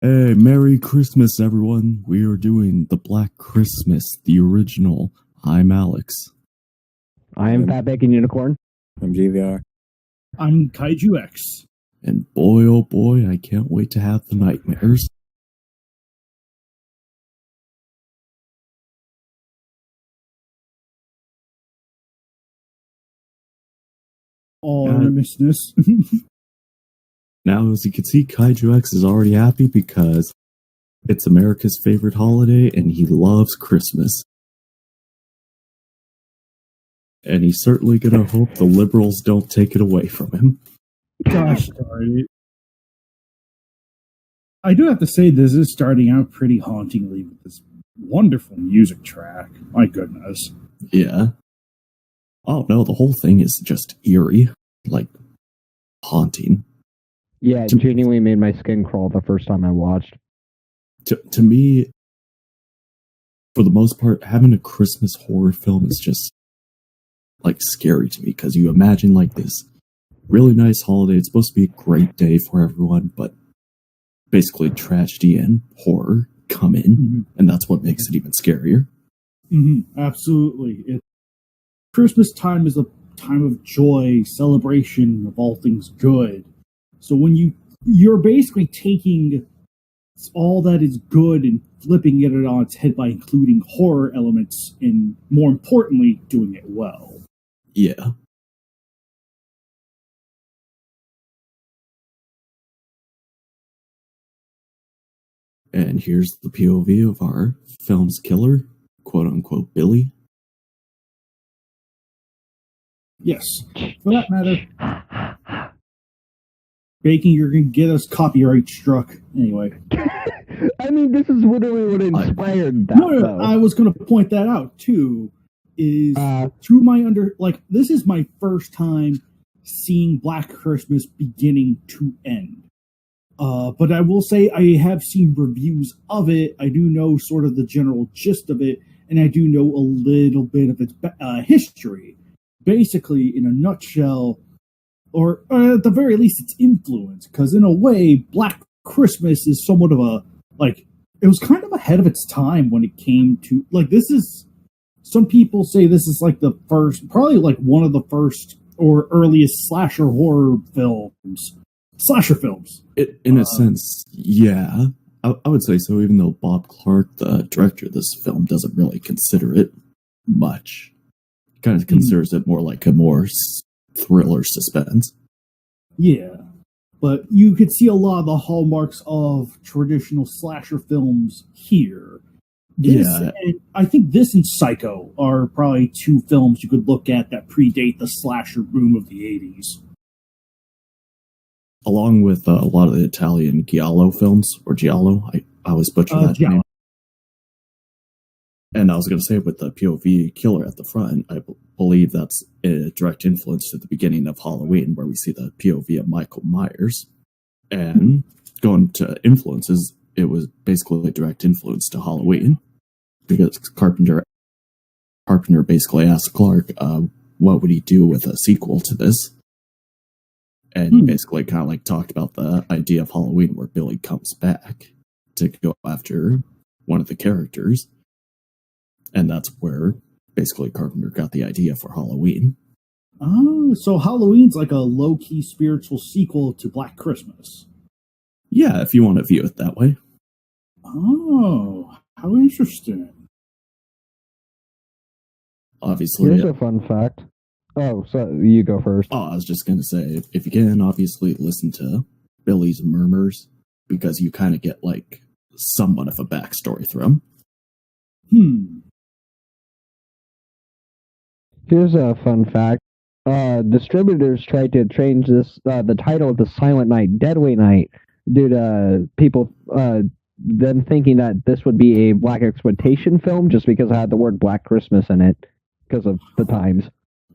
Hey, Merry Christmas, everyone. We are doing the Black Christmas, the original. I'm Alex. I am Fat Bacon Unicorn. I'm JVR. I'm KaijuX. And boy, oh boy, I can't wait to have the nightmares. All earnestness. Now, as you can see, KaijuX is already happy because it's America's favorite holiday and he loves Christmas. And he's certainly gonna hope the liberals don't take it away from him. Gosh darn it. I do have to say, this is starting out pretty hauntingly with this wonderful music track. My goodness. Yeah. Oh no, the whole thing is just eerie. Like, haunting. Yeah, it genuinely made my skin crawl the first time I watched. To me, for the most part, having a Christmas horror film is just, like, scary to me, because you imagine, like, this really nice holiday. It's supposed to be a great day for everyone, but basically tragedy and horror come in, and that's what makes it even scarier. Absolutely. Christmas time is a time of joy, celebration of all things good. So when you're basically taking all that is good and flipping it on its head by including horror elements and, more importantly, doing it well. Yeah. And here's the POV of our film's killer, quote-unquote Billy. Yes. For that matter, Bacon, you're going to get us copyright struck. Anyway. I mean, this is literally what inspired that, No, I was going to point that out, too. Is through my this is my first time seeing Black Christmas beginning to end. But I will say I have seen reviews of it. I do know sort of the general gist of it, and I do know a little bit of its history. Basically, in a nutshell, or at the very least, its influence. Because in a way, Black Christmas is somewhat of a, it was kind of ahead of its time when it came to, this is, some people say this is the first, probably one of the first or earliest slasher horror films. Slasher films. In a sense, yeah. I would say so, even though Bob Clark, the director of this film, doesn't really consider it much. He kind of considers it more like a more thriller suspense. Yeah. But you could see a lot of the hallmarks of traditional slasher films here. And I think this and Psycho are probably two films you could look at that predate the slasher boom of the 80s. Along with a lot of the Italian Giallo films, or Giallo, I always butcher that name. And I was going to say, with the POV killer at the front, I believe that's a direct influence to the beginning of Halloween, where we see the POV of Michael Myers. And going to influences, it was basically a direct influence to Halloween, because Carpenter basically asked Clark, what would he do with a sequel to this? And he basically kind of talked about the idea of Halloween, where Billy comes back to go after one of the characters. And that's where basically Carpenter got the idea for Halloween. Oh, so Halloween's like a low-key spiritual sequel to Black Christmas. Yeah, if you want to view it that way. Oh, how interesting. Obviously. Here's a fun fact. Oh, so you go first. Oh, I was just going to say, if you can, obviously listen to Billy's murmurs, because you kind of get, somewhat of a backstory through him. Here's a fun fact. Distributors tried to change the title to Silent Night, Deadly Night, due to people them thinking that this would be a black exploitation film just because it had the word Black Christmas in it because of the times.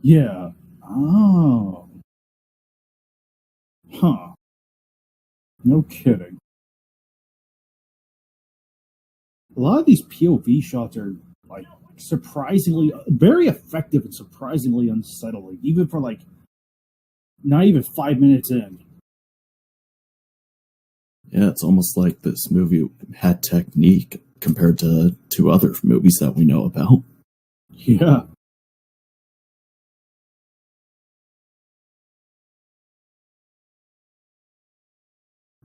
Yeah. Oh. Huh. No kidding. A lot of these POV shots are surprisingly very effective and surprisingly unsettling, even for not even 5 minutes in. Yeah, it's almost like this movie had technique compared to other movies that we know about. Yeah.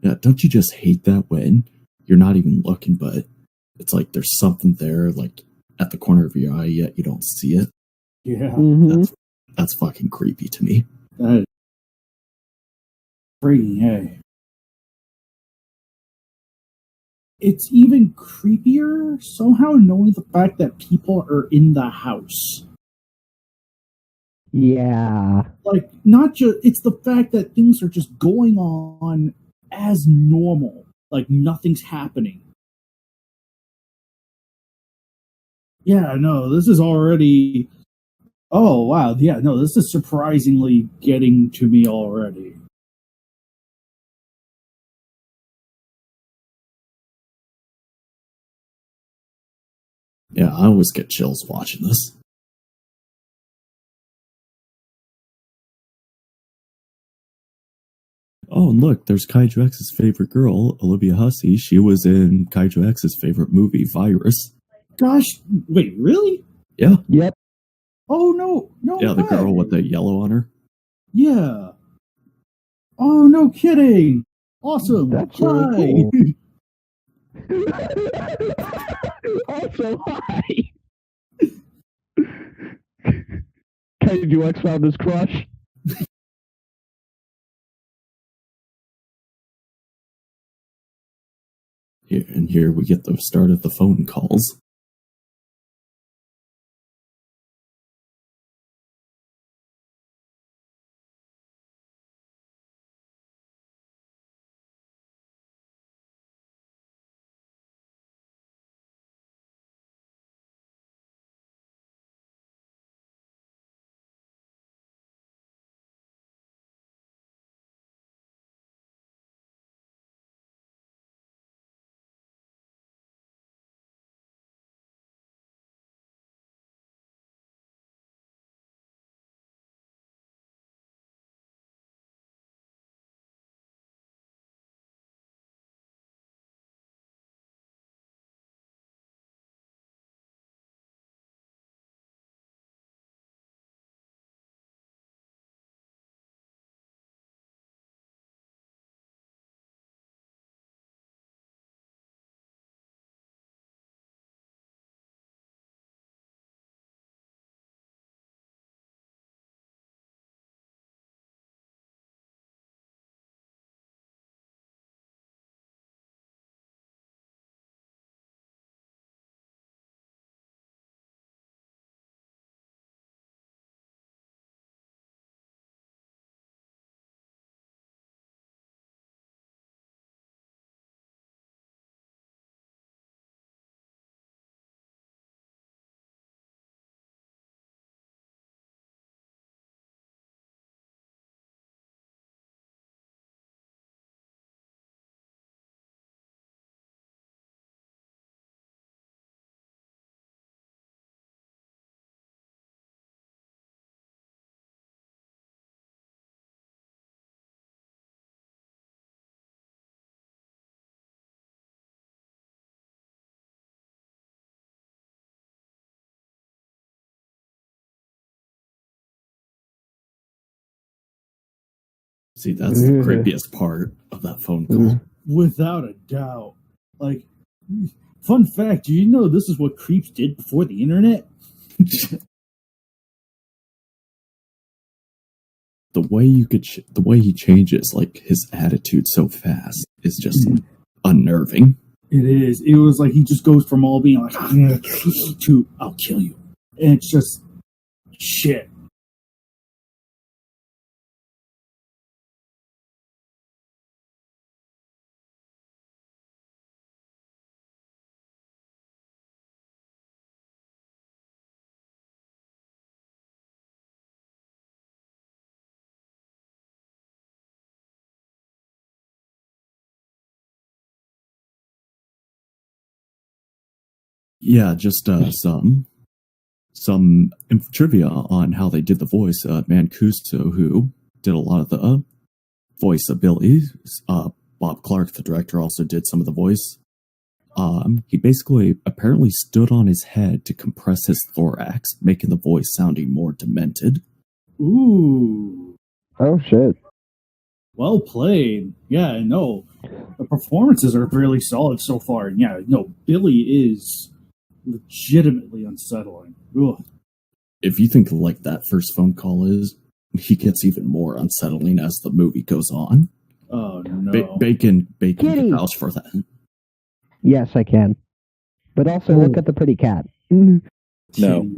Yeah, don't you just hate that when you're not even looking, but it's like there's something there, like at the corner of your eye, yet you don't see it? Yeah. That's fucking creepy to me. That is freaking A. It's even creepier somehow knowing the fact that people are in the house. Yeah. Like, not just, it's the fact that things are just going on as normal. Like, nothing's happening. Yeah, no, this is already. Oh, wow. Yeah, no, this is surprisingly getting to me already. Yeah, I always get chills watching this. Oh, and look, there's KaijuX's favorite girl, Olivia Hussey. She was in KaijuX's favorite movie, Virus. Gosh, wait, really? Yeah. Yep. Oh, no, no. Yeah, the girl with the yellow on her. Yeah. Oh, no kidding. Awesome. That's Hi. really cool. Also, hi. KaijuX found his crush. Here we get the start of the phone calls. See, that's the creepiest part of that phone call. Without a doubt. Like, fun fact, do you know this is what creeps did before the internet? The way he changes, like his attitude so fast, is just unnerving. It is. It was like he just goes from all being like to I'll kill you, and it's just shit. Yeah, just some trivia on how they did the voice. Mancuso, who did a lot of the voice abilities, Bob Clark, the director, also did some of the voice. He basically apparently stood on his head to compress his thorax, making the voice sounding more demented. Ooh. Oh, shit. Well played. Yeah, no. The performances are really solid so far. And yeah, no, Billy is legitimately unsettling. Ugh. If you think like that first phone call is, he gets even more unsettling as the movie goes on. Oh, no. Bacon can vouch for that. Yes, I can. But also look at the pretty cat. No.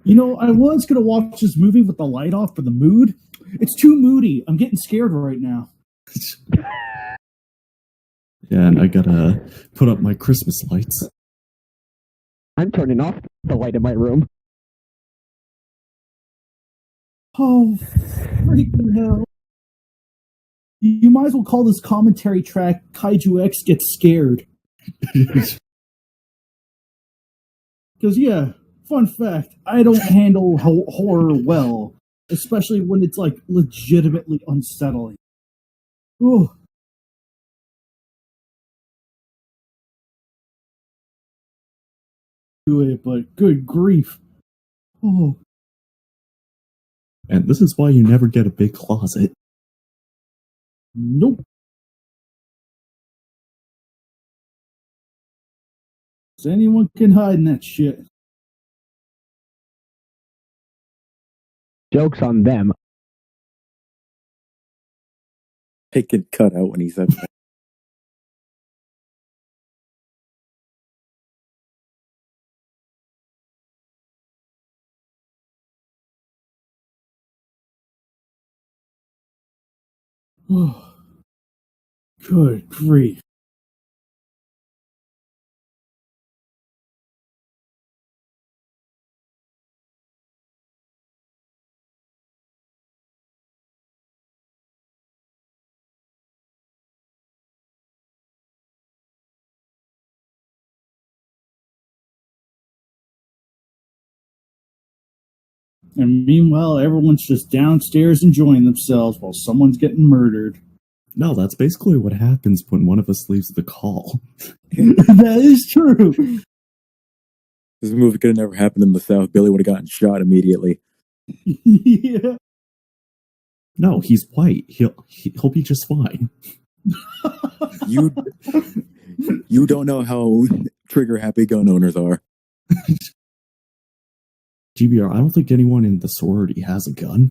You know, I was going to watch this movie with the light off for the mood. It's too moody. I'm getting scared right now. Yeah, and I gotta put up my Christmas lights. I'm turning off the light in my room. Oh, freaking hell. You might as well call this commentary track KaijuX Gets Scared. Because, yeah, fun fact, I don't handle horror well, especially when it's, like, legitimately unsettling. Ooh. Do it, but good grief. Oh. And this is why you never get a big closet. Nope. Anyone can hide in that shit. Joke's on them. It get cut out when he said that. Oh. Good grief. And meanwhile, everyone's just downstairs enjoying themselves while someone's getting murdered. No, that's basically what happens when one of us leaves the call. That is true. This movie could have never happened in the South. Billy would have gotten shot immediately. Yeah. No, he's white. He'll be just fine. You don't know how trigger happy gun owners are. GBR, I don't think anyone in the sorority has a gun.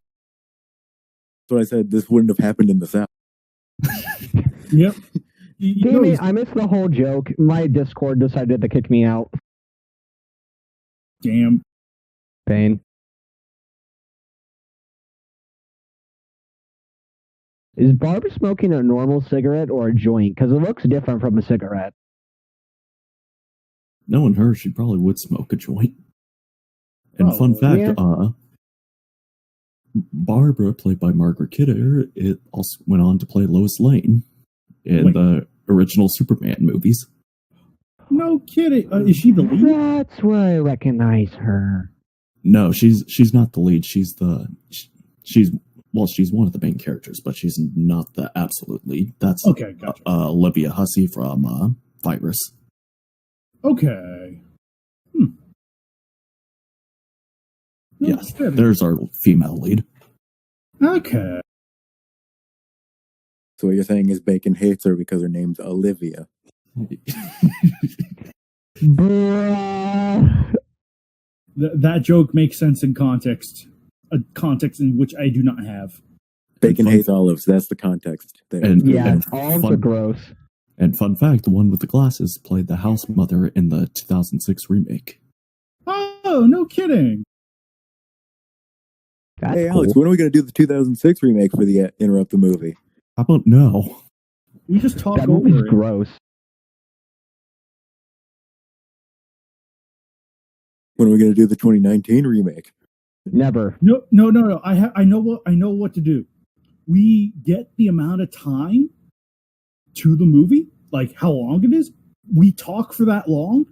That's what I said. This wouldn't have happened in the South. Yep. Damn it, I missed the whole joke. My Discord decided to kick me out. Damn. Pain. Is Barb smoking a normal cigarette or a joint? Because it looks different from a cigarette. Knowing her, she probably would smoke a joint. And fun fact, Barbara, played by Margaret Kidder, it also went on to play Lois Lane in the original Superman movies. No kidding. Is she the lead? That's where I recognize her. No, she's not the lead. She's one of the main characters, but she's not the absolute lead. That's okay. Gotcha. Olivia Hussey from Virus. Okay. Yes, there's our female lead. Okay. So what you're saying is Bacon hates her because her name's Olivia. Bruh. That joke makes sense in context. A context in which I do not have. Bacon hates olives. That's the context there. Olives are gross. And fun fact, the one with the glasses played the house mother in the 2006 remake. Oh, no kidding. That's hey, cool. Alex, when are we going to do the 2006 remake for the Interrupt the Movie? How about no? We just talk that over movie's it. gross. When are we going to do the 2019 remake? Never. No. I know what to do. We get the amount of time to the movie, like how long it is. We talk for that long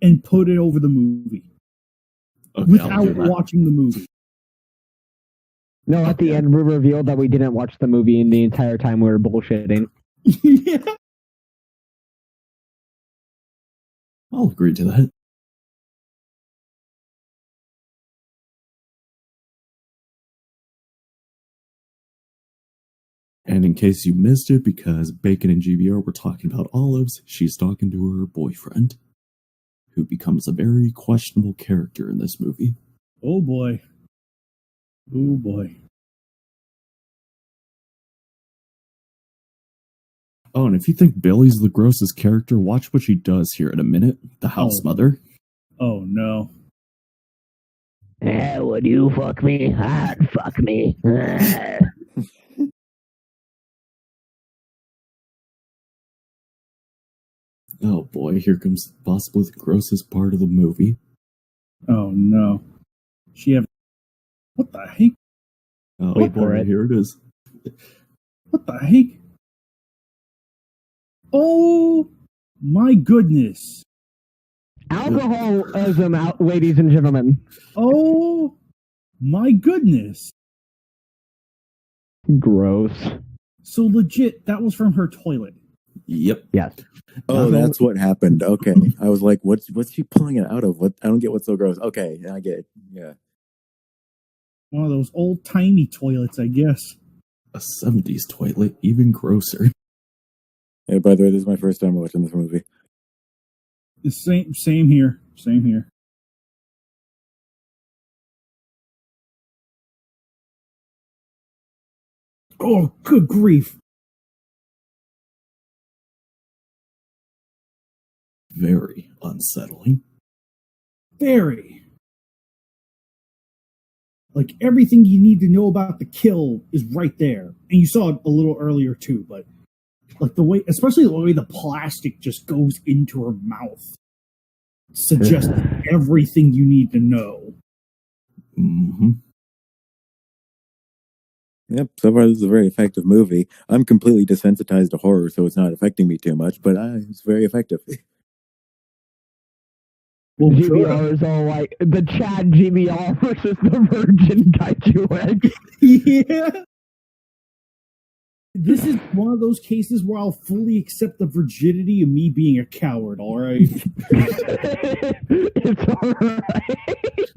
and put it over the movie Okay, without watching the movie. No, at the end we revealed that we didn't watch the movie and the entire time we were bullshitting. Yeah. I'll agree to that. And in case you missed it, because Bacon and GBR were talking about Olives, she's talking to her boyfriend, who becomes a very questionable character in this movie. Oh boy. Oh boy. Oh, and if you think Billy's the grossest character, watch what she does here in a minute. The house mother. Oh no. Would you fuck me? I'd fuck me. Oh boy, here comes possibly the grossest part of the movie. Oh no. She have. What the heck? Oh Wait boy, for it. here it is. What the heck? Oh my goodness. Alcoholism out, ladies and gentlemen. Oh my goodness. Gross. So legit, that was from her toilet. Yep. Yes. Oh, No. that's what happened. Okay. I was like, what's she pulling it out of? What? I don't get what's so gross. Okay, I get it. Yeah. One of those old timey toilets, I guess. A 70s toilet, even grosser. Hey, by the way, this is my first time watching this movie. The same here. Same here. Oh, good grief. Very unsettling. Very. Like everything you need to know about the kill is right there. And you saw it a little earlier too, but like the way, especially the way the plastic just goes into her mouth, suggests everything you need to know. Mm-hmm. Yep. So far, this is a very effective movie. I'm completely desensitized to horror, so it's not affecting me too much. But it's very effective. Well, GBR is all like the Chad GBR versus the Virgin KaijuX. yeah. This is one of those cases where I'll fully accept the virginity of me being a coward, alright? It's alright.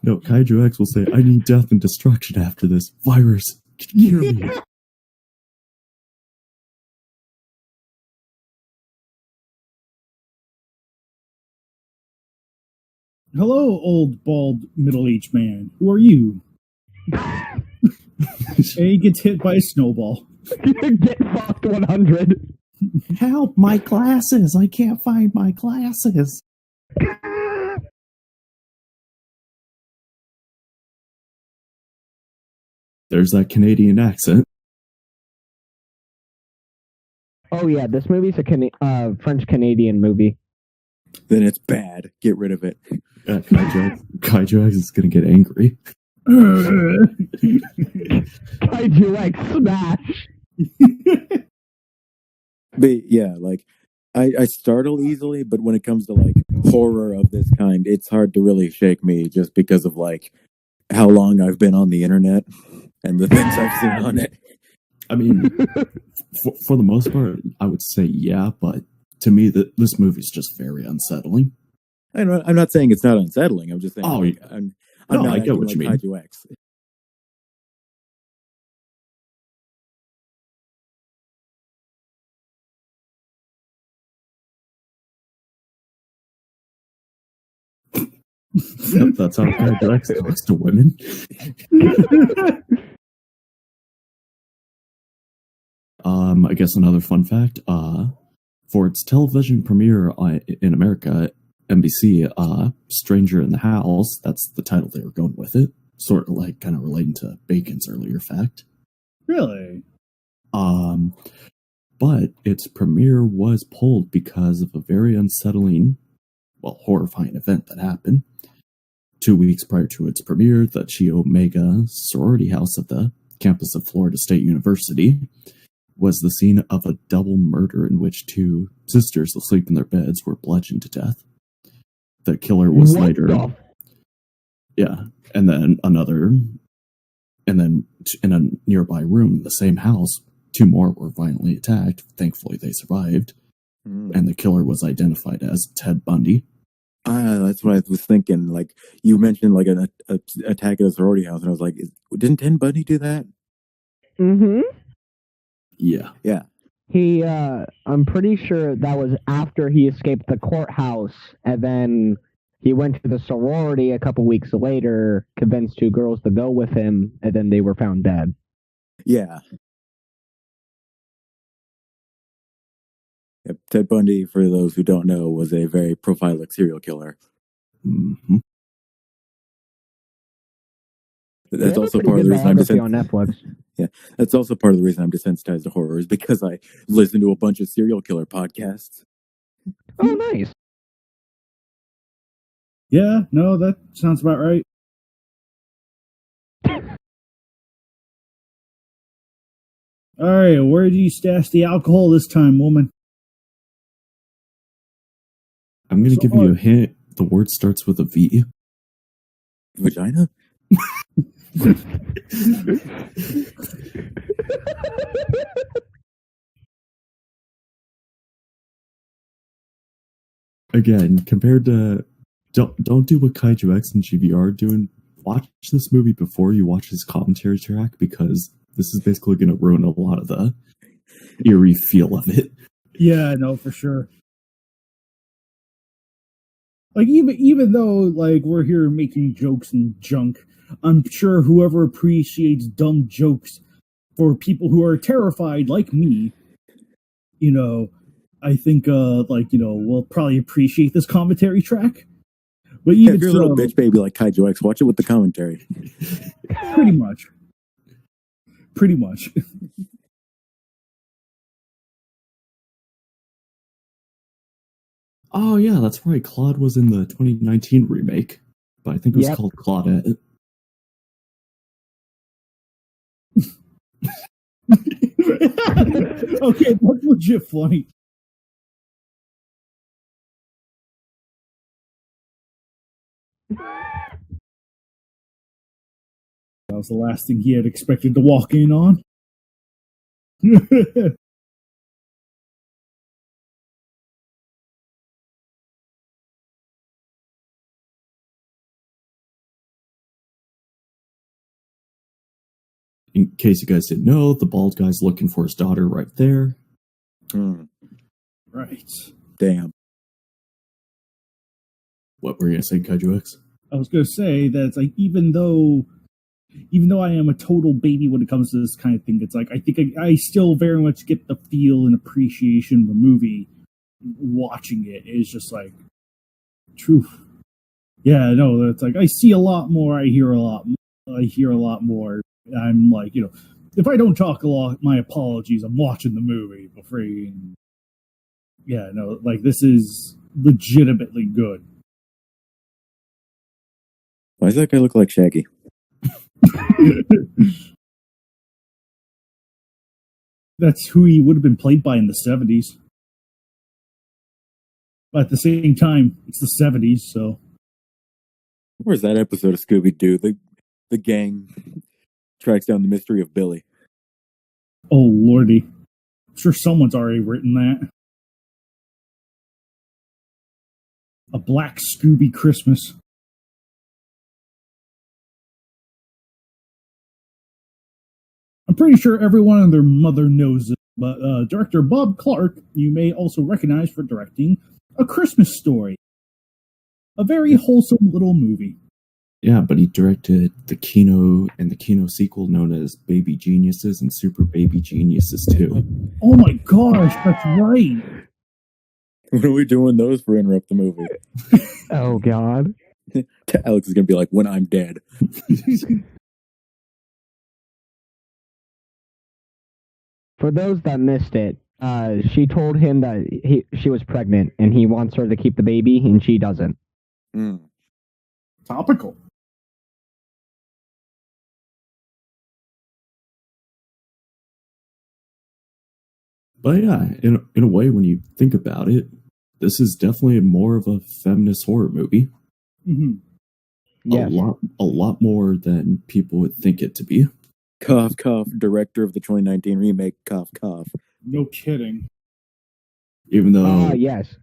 No, KaijuX will say, I need death and destruction after this. Virus, cure me. Hello, old, bald, middle-aged man. Who are you? And he gets hit by a snowball. Get fucked 100. Help, my glasses. I can't find my glasses. There's that Canadian accent. Oh yeah, this movie's a French-Canadian movie. Then it's bad. Get rid of it. KaijuX is going to get angry. KaijuX smash. But yeah, like I startle easily, but when it comes to like horror of this kind, it's hard to really shake me just because of like how long I've been on the internet and the things I've seen on it. I mean, for the most part, I would say yeah, but to me, this movie's just very unsettling. I'm not saying it's not unsettling. I'm just saying I'm no, not I get what acting you like mean. KaijuX. Yep, that's how KaijuX talks to women. I guess another fun fact, for its television premiere in America, NBC, Stranger in the House, that's the title they were going with it. Sort of like kind of relating to Bacon's earlier fact. Really? But its premiere was pulled because of a very unsettling, well, horrifying event that happened. 2 weeks prior to its premiere, the Chi Omega sorority house at the campus of Florida State University was the scene of a double murder in which 2 sisters asleep in their beds were bludgeoned to death. The killer was later... Yeah, and then another And then in a nearby room in the same house, 2 more were violently attacked. Thankfully, they survived. And the killer was identified as Ted Bundy. That's what I was thinking. Like, you mentioned like an attack at a sorority house, and I was like, didn't Ted Bundy do that? Mm-hmm. Yeah. Yeah. He, I'm pretty sure that was after he escaped the courthouse, and then he went to the sorority a couple weeks later, convinced 2 girls to go with him, and then they were found dead. Yeah. Yep. Ted Bundy, for those who don't know, was a very prolific serial killer. Mm-hmm. That's also part of the reason I'm on Netflix. Yeah, that's also part of the reason I'm desensitized to horror, is because I listen to a bunch of serial killer podcasts. Oh, nice. Yeah, no, that sounds about right. All right, where did you stash the alcohol this time, woman? I'm going to give you a hint. The word starts with a V. Vagina? Again, compared to don't do what KaijuX and GVR are doing. Watch this movie before you watch his commentary track, because this is basically going to ruin a lot of the eerie feel of it. Yeah, no, for sure. Like, even though like we're here making jokes and junk, I'm sure whoever appreciates dumb jokes for people who are terrified like me, I think we'll probably appreciate this commentary track. But even if you're a little bitch baby like KaijuX, watch it with the commentary. Pretty much. Oh yeah, that's right. Claude was in the 2019 remake, but I think it was called Claudette. Okay, that's legit funny. That was the last thing he had expected to walk in on. In case you guys didn't know, the bald guy's looking for his daughter right there. Right. Damn. What were you going to say, KaijuX? I was going to say that it's like, even though I am a total baby when it comes to this kind of thing, it's like I think I still very much get the feel and appreciation of the movie watching it. It's just like, truth. Yeah, no, that's like, I see a lot more, I hear a lot more. I'm like, if I don't talk a lot, my apologies. I'm watching the movie for free. And yeah, no, like, this is legitimately good. Why does that guy look like Shaggy? That's who he would have been played by in the 70s. But at the same time, it's the 70s, so. Where's that episode of Scooby-Doo? The gang tracks down the mystery of Billy. Oh, lordy. I'm sure someone's already written that. A Black Scooby Christmas. I'm pretty sure everyone and their mother knows it, but director Bob Clark, you may also recognize for directing A Christmas Story. A very wholesome little movie. Yeah, but he directed the Kino and the Kino sequel known as Baby Geniuses and Super Baby Geniuses 2. Oh my gosh, that's right. When are we doing those for Interrupt the Movie? Oh, God. Alex is going to be like, when I'm dead. For those that missed it, she told him that she was pregnant and he wants her to keep the baby, and she doesn't. Topical. But yeah, in a way, when you think about it, this is definitely more of a feminist horror movie. Mm-hmm. Yes. A lot more than people would think it to be. Cough, cough. Director of the 2019 remake. Cough, cough. No kidding. Even though, yes.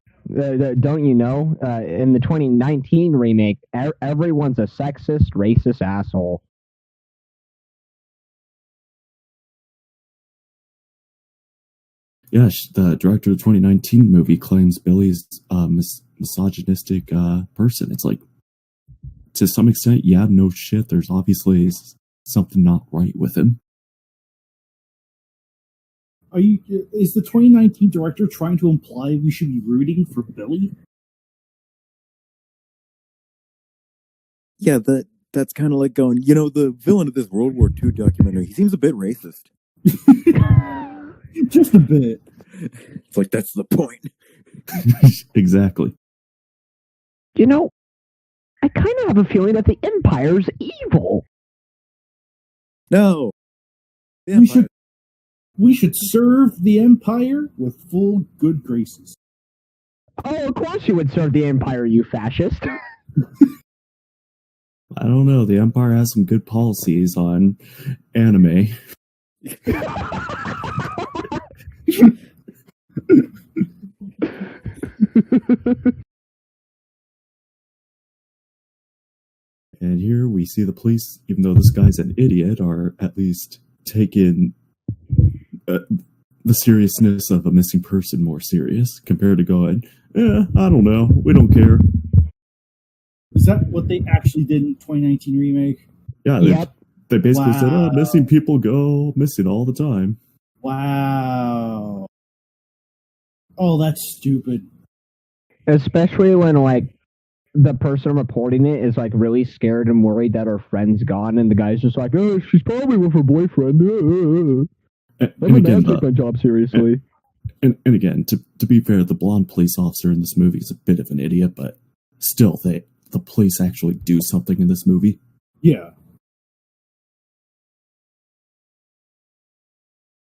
Don't you know? In the 2019 remake, everyone's a sexist, racist asshole. yes, the director of the 2019 movie claims Billy's a misogynistic person. It's like, to some extent, yeah, no shit. There's obviously something not right with him. Is the 2019 director trying to imply we should be rooting for Billy? Yeah, that's kind of like going, the villain of this World War II documentary, he seems a bit racist. Just a bit. It's like, that's the point. Exactly. I kind of have a feeling that the Empire's evil. No. We should serve the Empire with full good graces. Oh, of course you would serve the Empire, you fascist. I don't know. The Empire has some good policies on anime. And here we see the police, even though this guy's an idiot, are at least taking the seriousness of a missing person more serious compared to going, I don't know, we don't care. Is that what they actually did in 2019 remake? Yeah, they basically said, missing people go missing all the time. Wow. Oh, that's stupid. Especially when, the person reporting it is, really scared and worried that her friend's gone, and the guy's just like, oh, she's probably with her boyfriend. I'm not take my job seriously. And again, to be fair, the blonde police officer in this movie is a bit of an idiot, but still, the police actually do something in this movie. Yeah.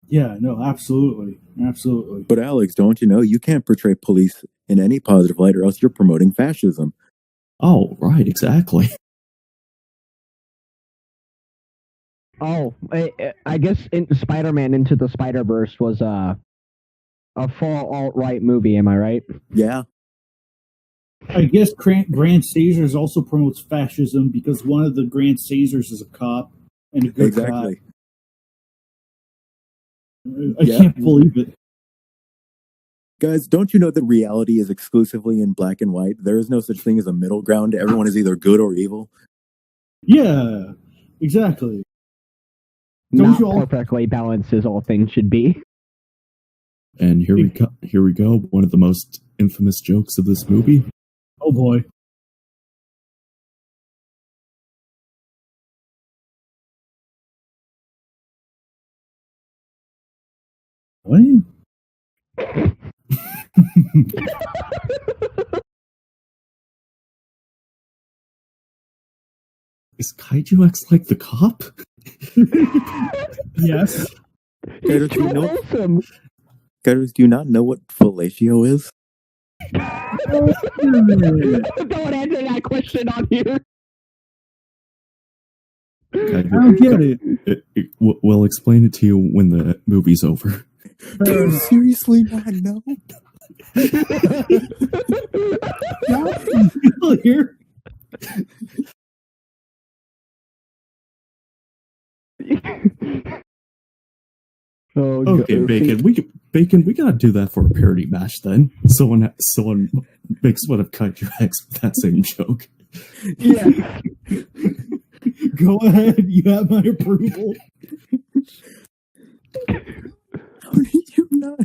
Yeah, no, absolutely. Absolutely. But Alex, don't you know, you can't portray police in any positive light or else you're promoting fascism. Oh, right, exactly. Oh, I guess Spider-Man Into the Spider-Verse was a full alt-right movie, am I right? Yeah. I guess Grand Caesars also promotes fascism because one of the Grand Caesars is a cop and a good cop. I can't believe it. Guys, don't you know that reality is exclusively in black and white? There is no such thing as a middle ground. Everyone is either good or evil. Yeah, exactly. Not perfectly balanced as all things should be. And here we go. One of the most infamous jokes of this movie. Oh boy. What? Is KaijuX like the cop? Yes. Guys, do you not know what fellatio is? Don't answer that question on here. I don't get it. We'll explain it to you when the movie's over. Do you seriously not know? Here. Okay, Bacon. We gotta do that for a parody match then. Someone makes fun of KaijuX with that same joke. Yeah. Go ahead. You have my approval. How did you not?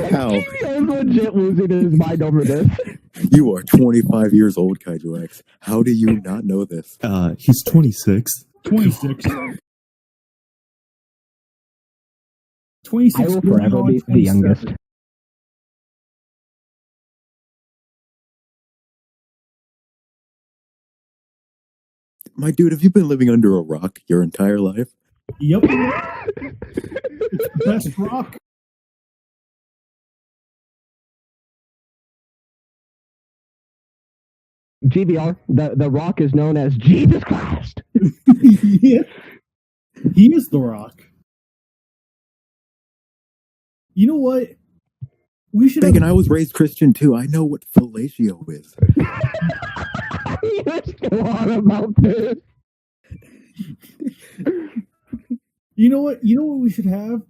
How? He's legit losing his mind over this. You are 25 years old, KaijuX. How do you not know this? He's 26. 26. 26. I will forever be the youngest. My dude, have you been living under a rock your entire life? Yep. It's the best rock. GBR, the rock is known as Jesus Christ. Yeah. He is The Rock. You know what? We should. Bacon, I was raised Christian too. I know what fellatio is. Let's go on about this. You know what? You know what we should have?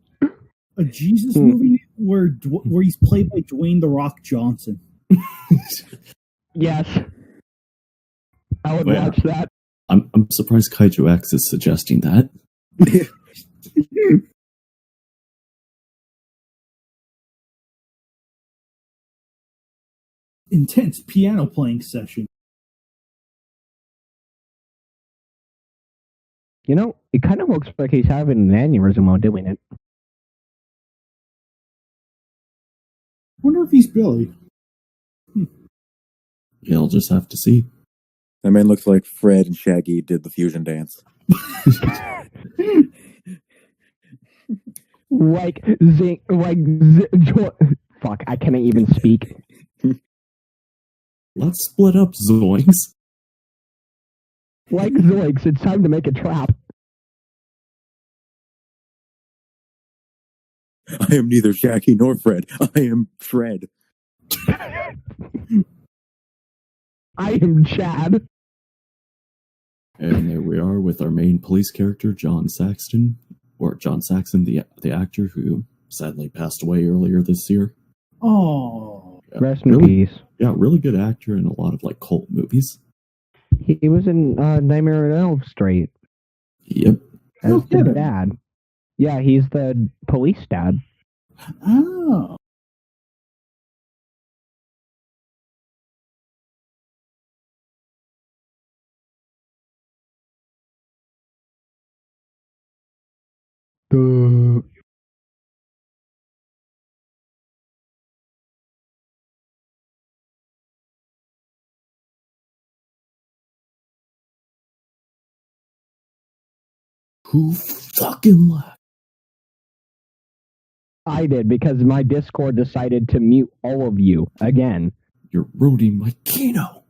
A Jesus movie where he's played by Dwayne The Rock Johnson. Yes. I would watch that. I'm surprised KaijuX is suggesting that. Intense piano playing session. You know, it kind of looks like he's having an aneurysm while doing it. Wonder if he's Billy. Yeah, I'll just have to see. That man looks like Fred and Shaggy did the fusion dance. Fuck, I can't even speak. Let's split up, Zoinks. Like Zoinks, it's time to make a trap. I am neither Shaggy nor Fred. I am Fred. I am Chad. And there we are with our main police character, John Saxon, the actor who sadly passed away earlier this year. Oh, Yeah, Rest in peace. Yeah, really good actor in a lot of like cult movies. He was in Nightmare on Elm Street. Yep. As the dad. Yeah, he's the police dad. Oh. Who fucking left? I did, because my Discord decided to mute all of you again. You're ruining my kino.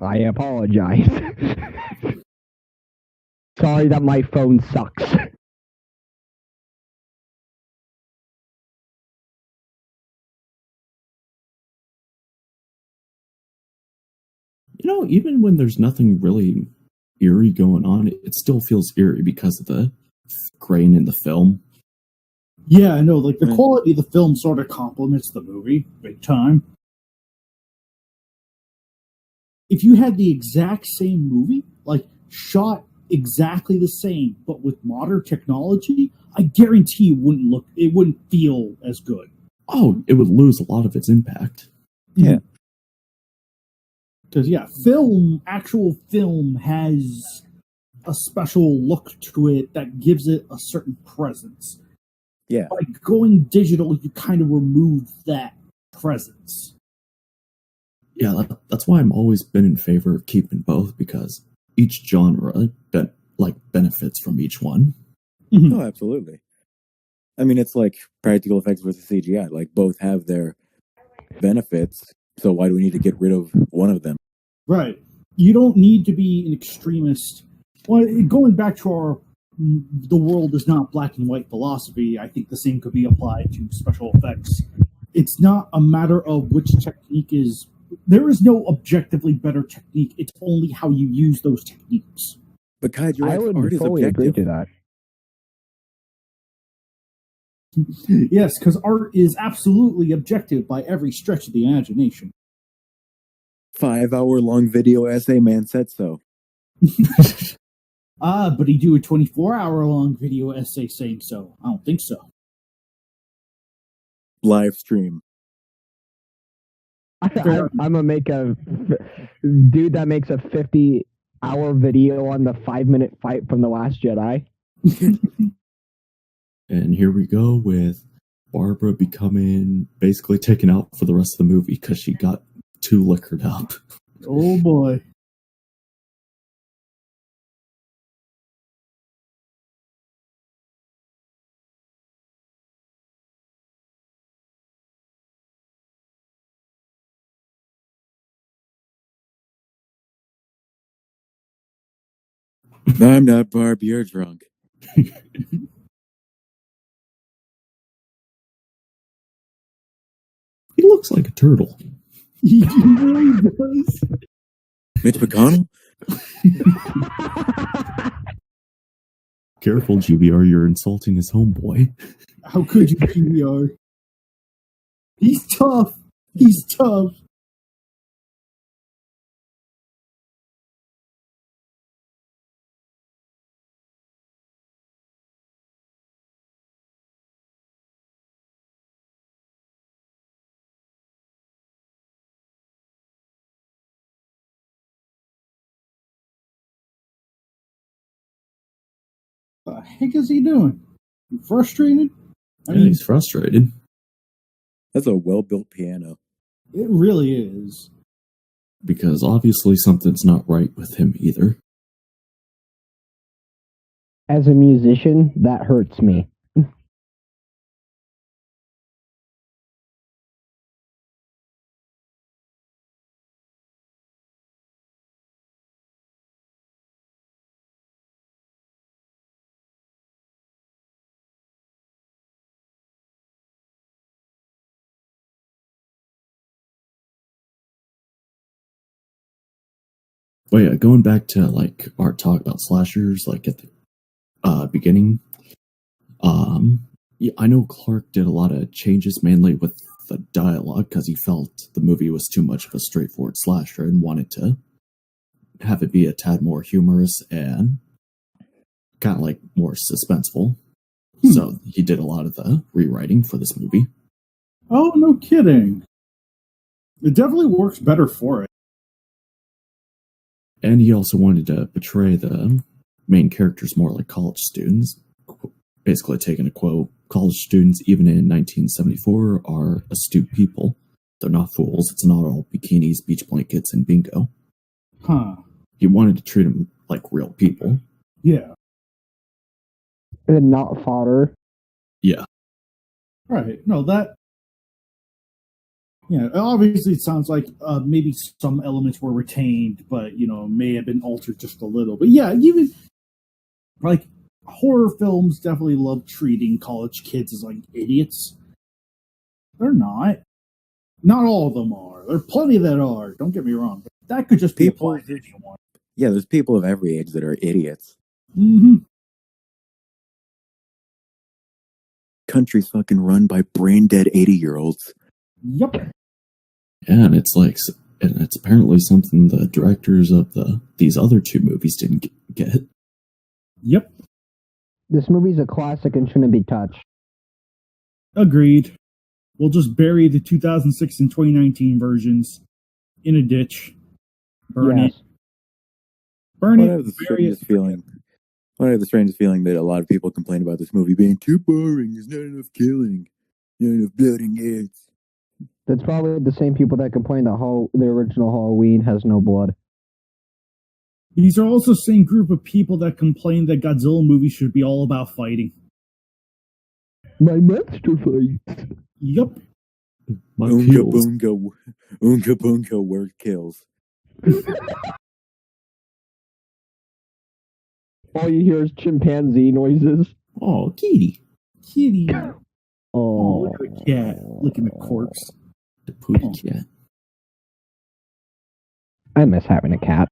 I apologize. Sorry that my phone sucks. You know, even when there's nothing really eerie going on, it still feels eerie because of the grain in the film. Yeah, I know. Like the quality of the film sort of complements the movie big time. If you had the exact same movie, like shot exactly the same, but with modern technology, I guarantee it wouldn't feel as good. Oh, it would lose a lot of its impact. Yeah. Because actual film has a special look to it that gives it a certain presence. Yeah. By going digital, you kind of remove that presence. Yeah, that's why I'm always been in favor of keeping both, because each genre benefits from each one. Mm-hmm. Oh, absolutely. I mean, it's like practical effects versus CGI. Like, both have their benefits, so why do we need to get rid of one of them? Right. You don't need to be an extremist. Well, going back to the world is not black and white philosophy, I think the same could be applied to special effects. It's not a matter of which technique is... There is no objectively better technique. It's only how you use those techniques. But KaijuX I would art is fully objective. agree to that. Yes, because art is absolutely objective by every stretch of the imagination. 5-hour-long video essay, man said so. But he do a 24-hour-long video essay saying so. I don't think so. Live stream. I'm gonna make a dude that makes a 50-hour video on the 5-minute fight from The Last Jedi. And here we go with Barbara becoming basically taken out for the rest of the movie because she got too liquored up. Oh boy. I'm not Barb, you're drunk. He looks like a turtle. He really does. Mitch McConnell? Careful, GBR, you're insulting his homeboy. How could you, PBR? He's tough. He's tough. What the heck is he doing? You frustrated? I mean, He's frustrated. That's a well-built piano. it really is. Because obviously something's not right with him either. As a musician, that hurts me. But yeah, going back to like our talk about slashers, like at the beginning, yeah, I know Clark did a lot of changes, mainly with the dialogue, because he felt the movie was too much of a straightforward slasher and wanted to have it be a tad more humorous and kind of like more suspenseful. So he did a lot of the rewriting for this movie. Oh, no kidding. It definitely works better for it. And he also wanted to portray the main characters more like college students. Basically taking a quote, college students, even in 1974, are astute people. They're not fools. It's not all bikinis, beach blankets, and bingo. Huh. He wanted to treat them like real people. Yeah. And not fodder. Yeah. Right. No, that. Yeah, obviously it sounds like maybe some elements were retained, but, may have been altered just a little. But yeah, even like horror films definitely love treating college kids as like idiots. They're not. Not all of them are. There are plenty that are. Don't get me wrong. But that could just be applied to anyone. Yeah, there's people of every age that are idiots. Mm-hmm. Country's fucking run by brain-dead 80-year-olds. Yep. Yeah, and it's like, and it's apparently something the directors of these other two movies didn't get. Yep. This movie's a classic and shouldn't be touched. Agreed. We'll just bury the 2006 and 2019 versions in a ditch. Burn it. Burn I it. have the strangest feeling. I have the strangest feeling that a lot of people complain about this movie being too boring. There's not enough killing. Not enough blood and guts. That's probably the same people that complain that the original Halloween has no blood. These are also the same group of people that complain that Godzilla movies should be all about fighting. My monster fights. Yep. My Oonga peels. boonga, word kills. All you hear is chimpanzee noises. Oh, kitty. Kitty. Oh, Oh, look at the cat. Licking the corpse. The pooty cat. I miss having a cat.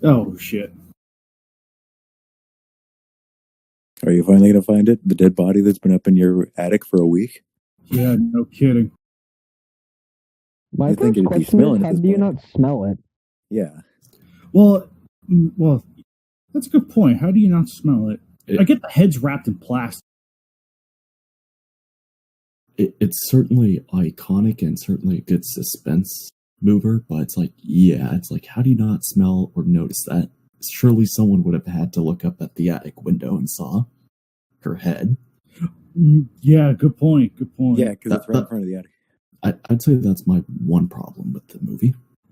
Oh, shit. Are you finally going to find it? The dead body that's been up in your attic for a week? Yeah, no kidding. My You'd think first it'd be question smelling is, at how this do you point. not smell it? Yeah. Well, that's a good point. How do you not smell it? I get the head's wrapped in plastic. It's certainly iconic and certainly a good suspense mover, but it's like, how do you not smell or notice that? Surely someone would have had to look up at the attic window and saw her head. Yeah, good point. Good point. Yeah, because it's right in front of the attic. I'd say that's my one problem with the movie.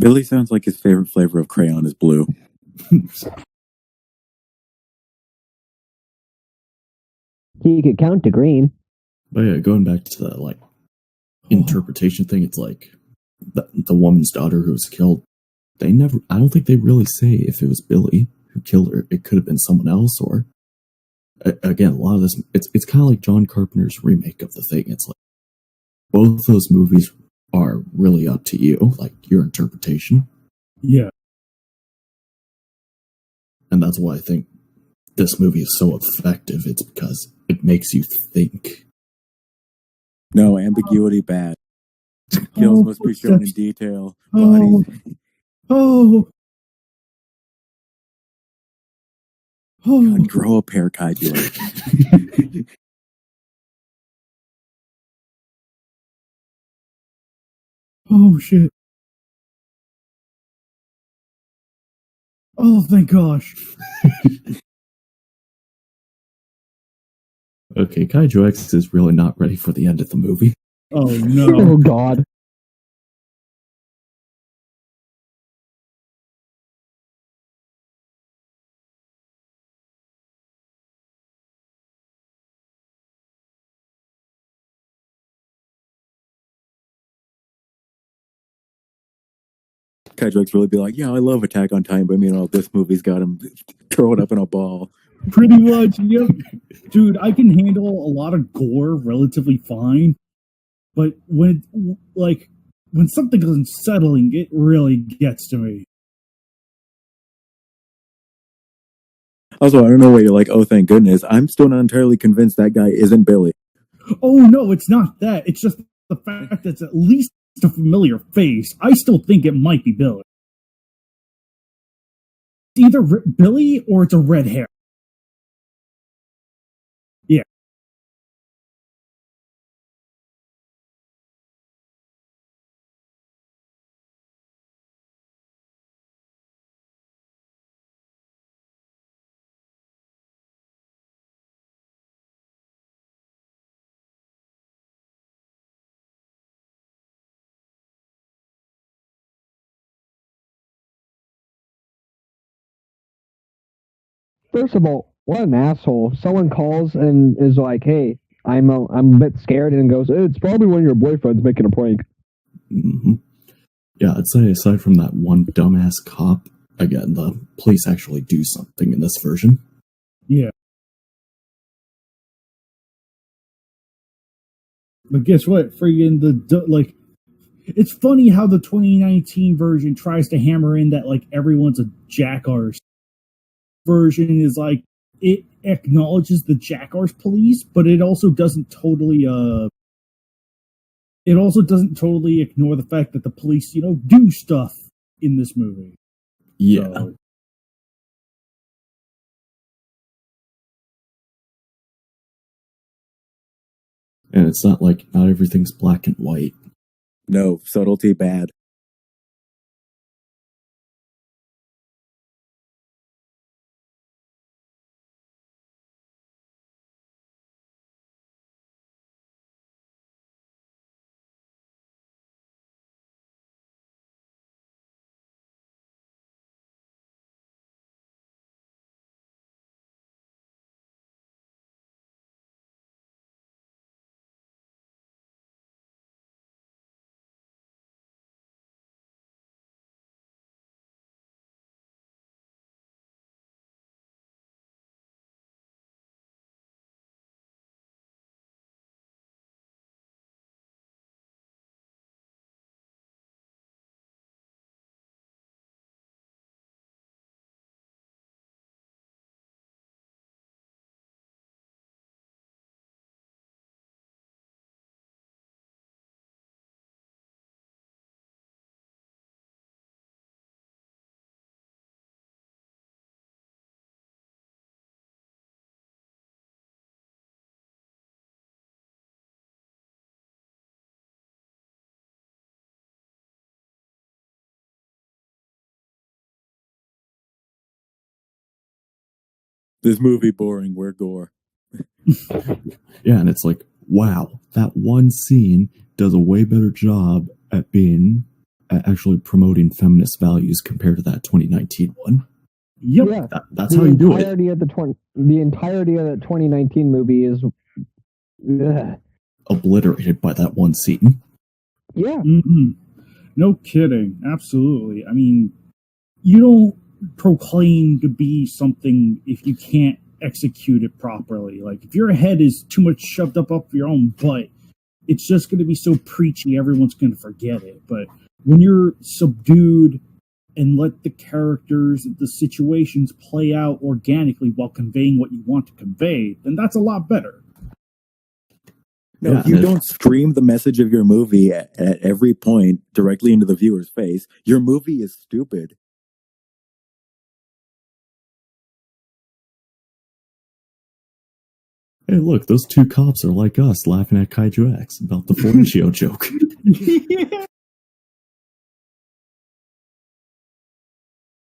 Billy sounds like his favorite flavor of crayon is blue. He could count to green. But yeah, going back to the like interpretation thing, it's like the woman's daughter who was killed. I don't think they really say if it was Billy who killed her. It could have been someone else, or again, a lot of this. It's kind of like John Carpenter's remake of the thing. It's like both those movies are really up to you, like your interpretation. Yeah. And that's why I think this movie is so effective. It's because it makes you think. No, ambiguity bad. Kills must be shown in detail. Oh. Bodies. Oh. God, grow a pair, Kaiju. Oh, shit. Oh, thank gosh. Okay, KaijuX is really not ready for the end of the movie. Oh, no. Oh, God. KaijuX really be like, yeah, I love Attack on Titan, but meanwhile, this movie's got him curled up in a ball. Pretty much, yep. Dude, I can handle a lot of gore relatively fine, but when something is unsettling, it really gets to me. Also, I don't know why you're like, oh, thank goodness. I'm still not entirely convinced that guy isn't Billy. Oh, no, it's not that. It's just the fact that it's at least a familiar face. I still think it might be Billy. It's either Billy or it's a red hair. Yeah. First of all, what an asshole. Someone calls and is like, hey, I'm a bit scared, and goes, it's probably one of your boyfriends making a prank. Mm-hmm. Yeah, I'd say aside from that one dumbass cop, again, the police actually do something in this version. Yeah. But guess what? Friggin' it's funny how the 2019 version tries to hammer in that like everyone's a jackass. Version is like it acknowledges the jackass police, but it also doesn't totally ignore the fact that the police, do stuff in this movie. Yeah. So, and it's not like not everything's black and white. No, subtlety bad. This movie boring. We're gore. Yeah, and it's like, wow, that one scene does a way better job at being actually promoting feminist values compared to that 2019 one. Yep. Yeah, That's how you do it. The entirety of the 2019 movie is Obliterated by that one scene. yeah. Mm-hmm. No kidding. Absolutely. I mean, you don't proclaim to be something if you can't execute it properly. Like, if your head is too much shoved up your own butt, it's just going to be so preachy, everyone's going to forget it. But when you're subdued and let the characters, the situations play out organically while conveying what you want to convey, then that's a lot better. No, if you don't scream the message of your movie at every point directly into the viewer's face, your movie is stupid. Hey, look, those two cops are like us laughing at KaijuX about the Florencio joke. Yeah.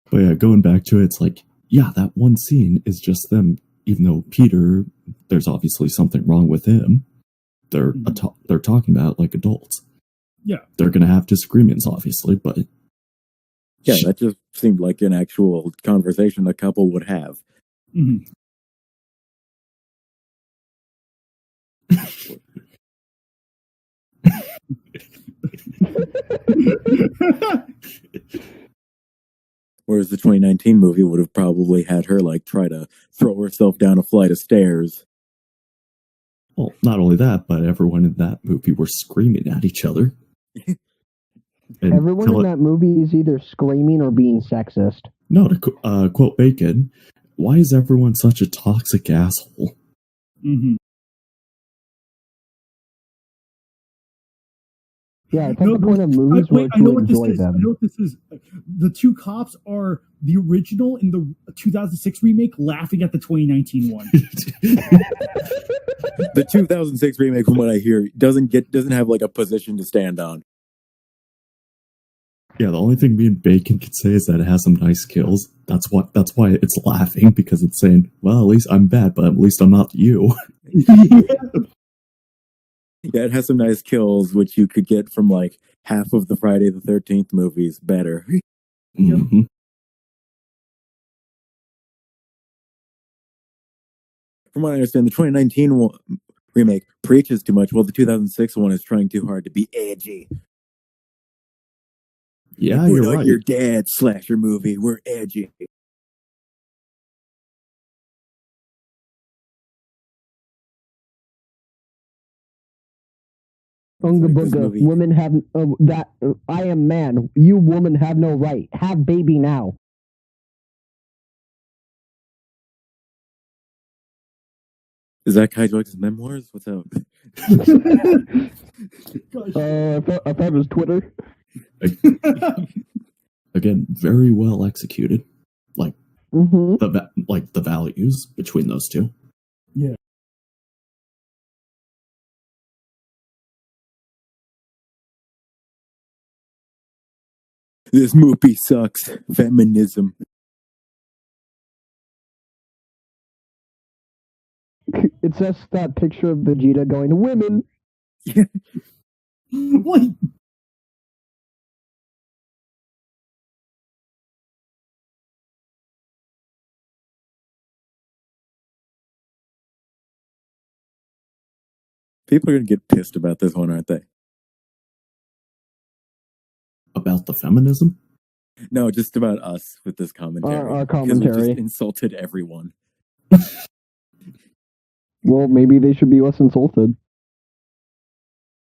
But yeah, going back to it, it's like, yeah, that one scene is just them, even though Peter, there's obviously something wrong with him. They're talking about it like adults. Yeah. They're going to have disagreements, obviously, but... Yeah, that just seemed like an actual conversation a couple would have. Mm-hmm. Whereas the 2019 movie would have probably had her like try to throw herself down a flight of stairs. Well, not only that, but everyone in that movie were screaming at each other. Everyone in that movie is either screaming or being sexist. No, to quote Bacon, why is everyone such a toxic asshole? Mm-hmm. Yeah, it's at the point of movies where to enjoy them. I know what this is. The two cops are the original in the 2006 remake laughing at the 2019 one. The 2006 remake, from what I hear, doesn't have like a position to stand on. Yeah, the only thing me and Bacon could say is that it has some nice kills. That's why it's laughing, because it's saying, well, at least I'm bad, but at least I'm not you. Yeah, it has some nice kills, which you could get from like half of the Friday the 13th movies better. Mm-hmm. From what I understand, the 2019 remake preaches too much, while the 2006 one is trying too hard to be edgy. Yeah, we're you're not right. your dad's slasher movie. We're edgy. Unga bunga, women have I am man. You woman have no right. Have baby now. Is that KaijuX's memoirs? What's up? I thought it was Twitter. Again, very well executed. Like the values between those two. Yeah. This movie sucks. Feminism. It's just that picture of Vegeta going to women. Wait. People are going to get pissed about this one, aren't they? About the feminism? No, just about us with this commentary. Our because we commentary. just insulted everyone. Well, maybe they should be less insulted.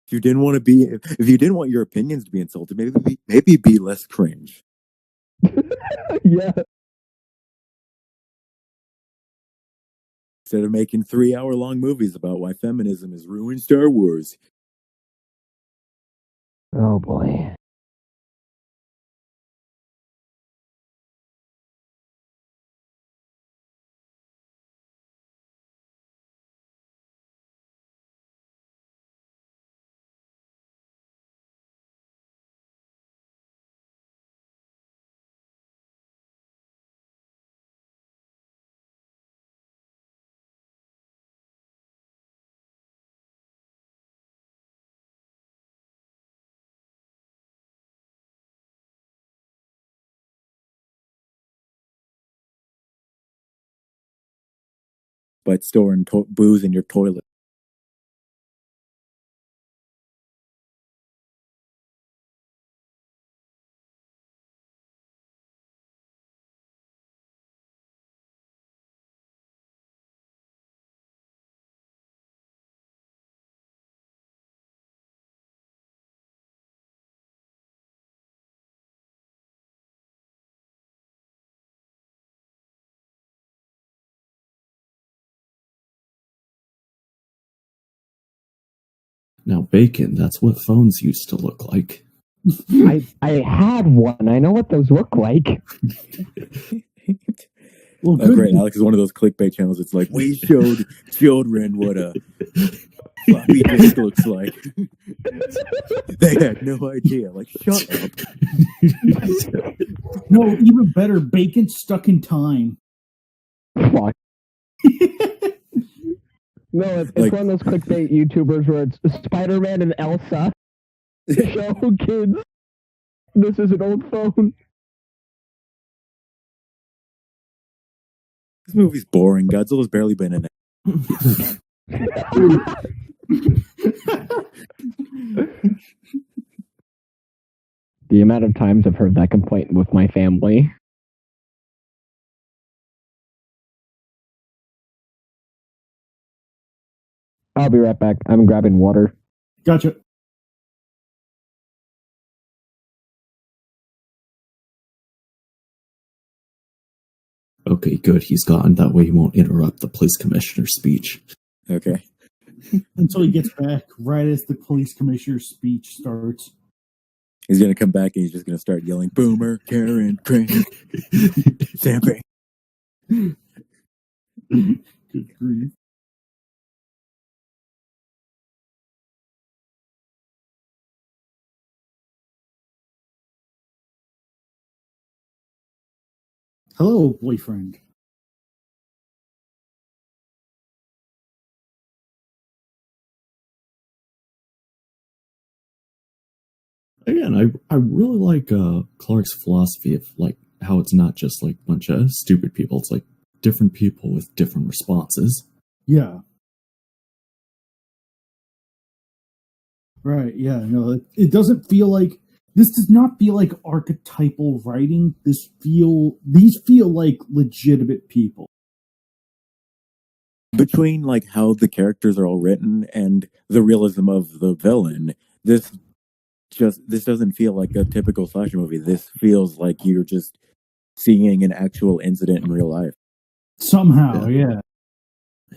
If you didn't want your opinions to be insulted, maybe be less cringe. Yeah. Instead of making 3-hour-long movies about why feminism has ruined Star Wars. Oh boy. by storing booze in your toilet. Now, Bacon, that's what phones used to look like. I had one. I know what those look like. Well, Oh, great. Alex is one of those clickbait channels. It's like, we showed children what a floppy disk looks like. They had no idea. Like, shut up. No, even better, Bacon stuck in time. Fuck. No, it's Like- one of those clickbait YouTubers where it's Spider-Man and Elsa. Show kids. This is an old phone. This movie's boring. Godzilla's barely been in it. The amount of times I've heard that complaint with my family. I'll be right back. I'm grabbing water. Gotcha. Okay, good. He's gone. That way he won't interrupt the police commissioner's speech. Okay. Until he gets back, right as the police commissioner's speech starts. He's going to come back and he's just going to start yelling, Boomer, Karen, Crank, Stamping. Good grief. Hello, boyfriend. Again, I really like Clark's philosophy of like how it's not just like a bunch of stupid people. It's like different people with different responses. Yeah. Right, yeah, no, it doesn't feel like, this does not feel like archetypal writing. These feel like legitimate people. Between like how the characters are all written and the realism of the villain, this doesn't feel like a typical slasher movie. This feels like you're just seeing an actual incident in real life. Somehow, yeah.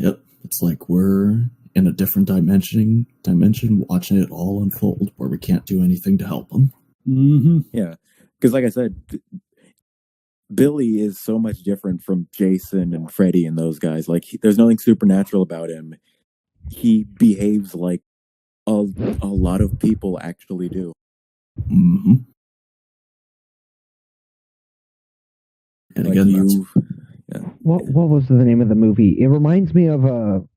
Yep. It's like we're in a different dimension watching it all unfold where we can't do anything to help them. Mm-hmm. Yeah. Because like I said, Billy is so much different from Jason and Freddy and those guys. Like, there's nothing supernatural about him. He behaves like a lot of people actually do. Mm-hmm. And Like again, What was the name of the movie? It reminds me of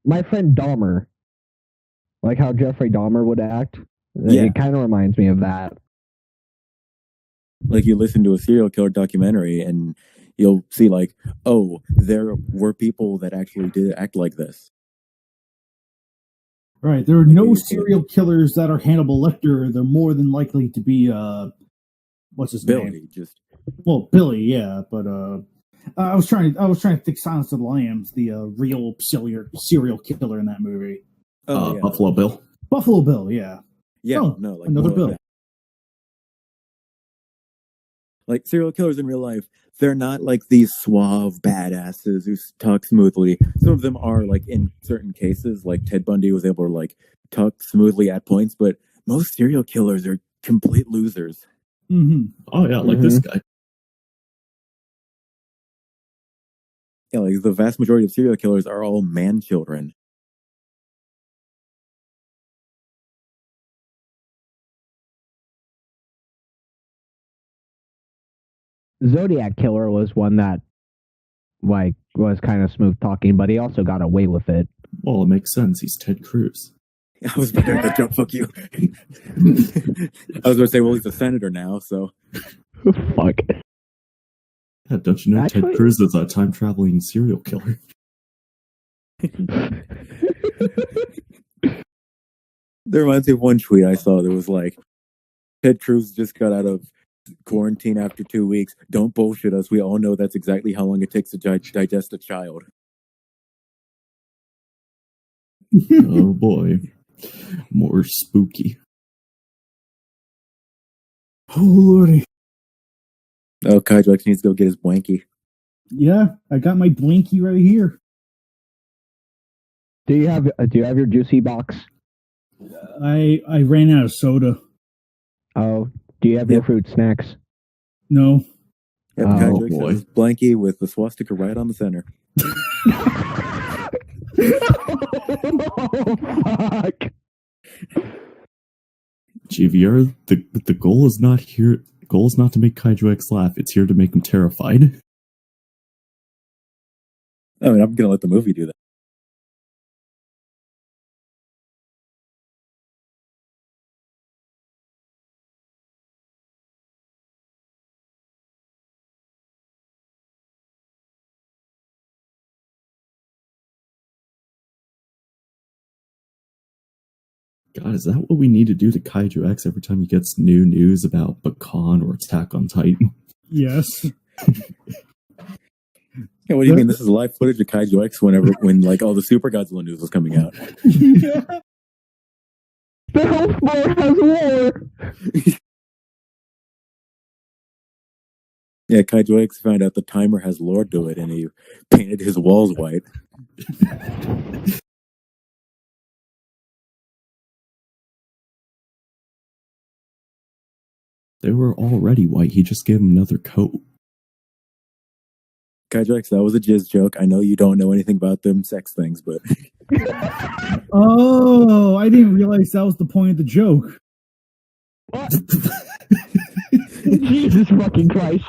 My Friend Dahmer. Like how Jeffrey Dahmer would act. Yeah. It kind of reminds me of that. Like, you listen to a serial killer documentary and you'll see like, oh, there were people that actually did act like this. Right, there are no serial killers that are Hannibal Lecter. They're more than likely to be, what's his Billy, name? just Billy, yeah, but I was trying to think Silence of the Lambs, the real serial killer in that movie. yeah. Buffalo Bill. Buffalo Bill, yeah. Yeah, Oh, no, like another more Bill. like that. Like, serial killers in real life, they're not like these suave badasses who talk smoothly. Some of them are, like, in certain cases, like Ted Bundy was able to like talk smoothly at points, but most serial killers are complete losers. Mm-hmm. Oh yeah, like this guy. Yeah, like the vast majority of serial killers are all man children. Zodiac Killer was one that like was kind of smooth talking, but he also got away with it. Well, it makes sense. He's Ted Cruz. I was about to make that joke, fuck you. I was going to say, well, he's a senator now, so. Fuck. Yeah, don't you know Actually- Ted Cruz is a time-traveling serial killer? That reminds me of one tweet I saw that was like, Ted Cruz just got out of quarantine after 2 weeks. Don't bullshit us. We all know that's exactly how long it takes to digest a child. Oh boy. More spooky. Oh lordy. Oh, KaijuX needs to go get his blankie. Yeah, I got my blankie right here. Do you have your juicy box? I ran out of soda. Oh, do you have your fruit snacks? No. Yep, Oh, KaijuX boy. has his blankie with the swastika right on the center. Oh, fuck. GVR, the goal is not here. The goal is not to make KaijuX laugh. It's here to make him terrified. I mean, I'm gonna let the movie do that. God, is that what we need to do to KaijuX every time he gets new news about Bakan or Attack on Titan? Yes. Yeah, what do you mean? This is live footage of KaijuX when like all the Super Godzilla news was coming out. Yeah. The health bar has war. Yeah, KaijuX found out the timer has lore to it, and he painted his walls white. They were already white. He just gave him another coat. KaijuX, that was a jizz joke. I know you don't know anything about them sex things, but Oh, I didn't realize that was the point of the joke. What? Jesus fucking Christ.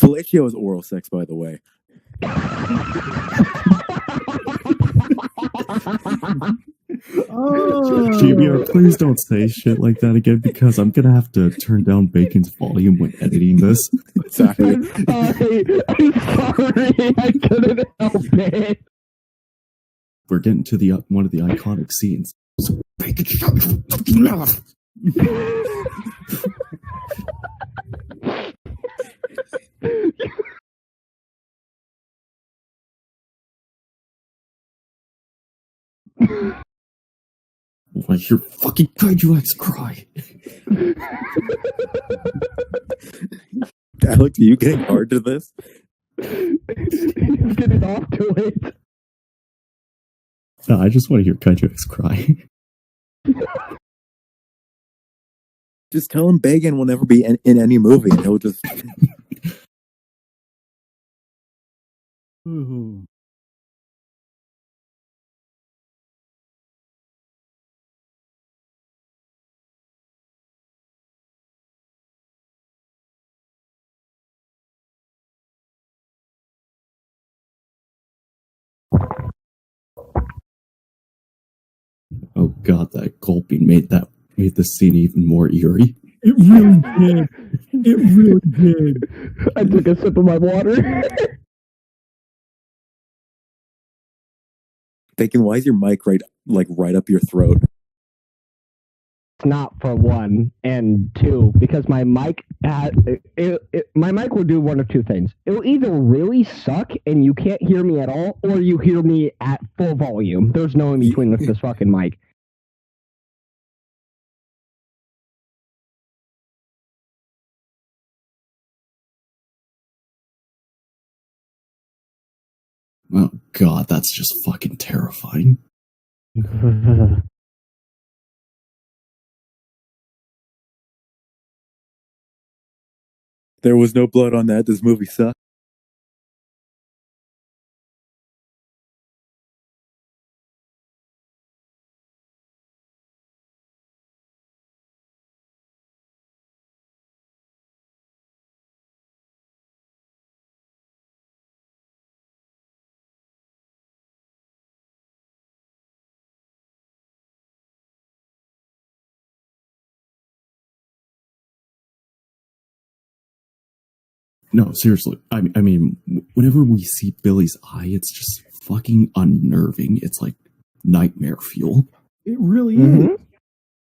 fellatio is oral sex, by the way. Oh. GBR, please don't say shit like that again because I'm gonna have to turn down Bacon's volume when editing this. Sorry. I'm sorry. I couldn't help it. We're getting to the one of the iconic scenes. So Bacon, shut your fucking mouth. I hear fucking KaijuX cry. Alex, are you getting hard to this? He's getting off to it. No, I just want to hear KaijuX cry. Just tell him Bacon will never be in any movie, and he'll just. Ooh. Oh god, that gulping made the scene even more eerie. It really did. It really did. I took a sip of my water. Bacon, why is your mic right up your throat? Not for one, and two, because my mic my mic will do one of two things. It'll either really suck and you can't hear me at all, or you hear me at full volume. There's no in between with this fucking mic. Oh god, that's just fucking terrifying. There was no blood on that. This movie sucked. No, seriously. I mean, whenever we see Billy's eye, it's just fucking unnerving. It's like nightmare fuel. It really Mhm. is.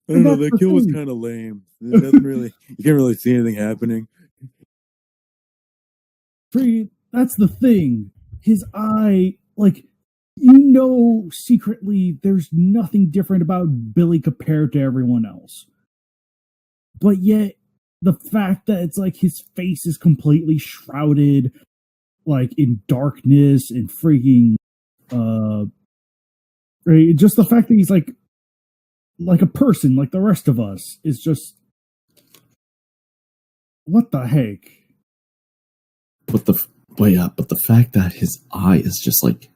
I don't know. That's The the kill was thing. kind of lame. There's nothing really. You can't really see anything happening. That's the thing. His eye, like, you know, secretly, there's nothing different about Billy compared to everyone else. But yet, the fact that it's like his face is completely shrouded, like in darkness and freaking, right? Just the fact that he's like a person, like the rest of us, is just what the heck. But the fact that his eye is just like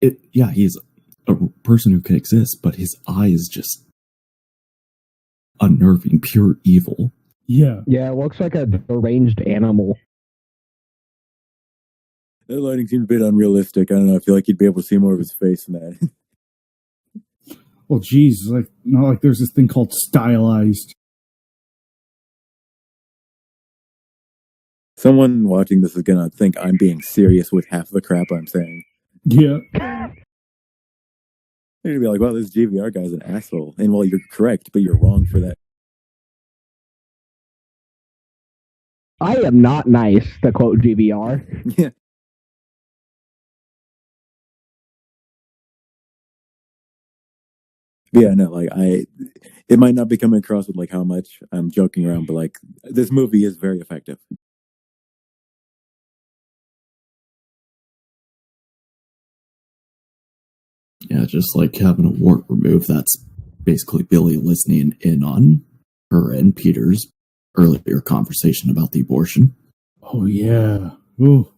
it. Yeah, he's a person who can exist, but his eye is just unnerving, pure evil. Yeah. Yeah, it looks like a deranged animal. That lighting seemed a bit unrealistic. I don't know. I feel like you'd be able to see more of his face in that. Well, geez, like not like there's this thing called stylized. Someone watching this is gonna think I'm being serious with half the crap I'm saying. Yeah. They're gonna be like, "Wow, this GVR guy's an asshole." And well, you're correct, but you're wrong for that. I am not nice, to quote GVR. Yeah. But yeah, no, like it might not be coming across with like how much I'm joking around, but like this movie is very effective. Yeah, just like having a wart removed. That's basically Billy listening in on her and Peter's earlier conversation about the abortion. Oh yeah. Ooh.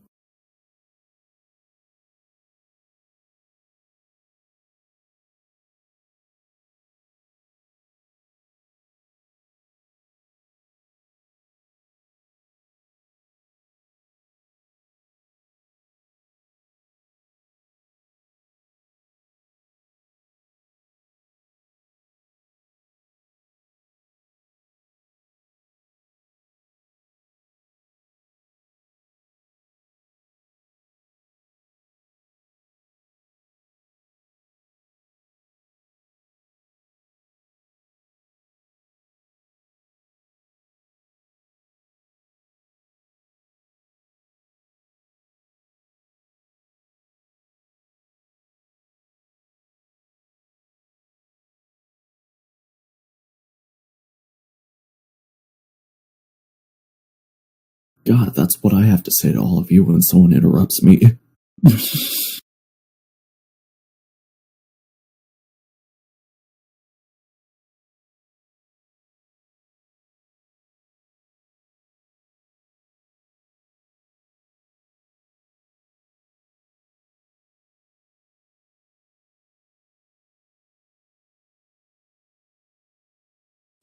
God, that's what I have to say to all of you when someone interrupts me.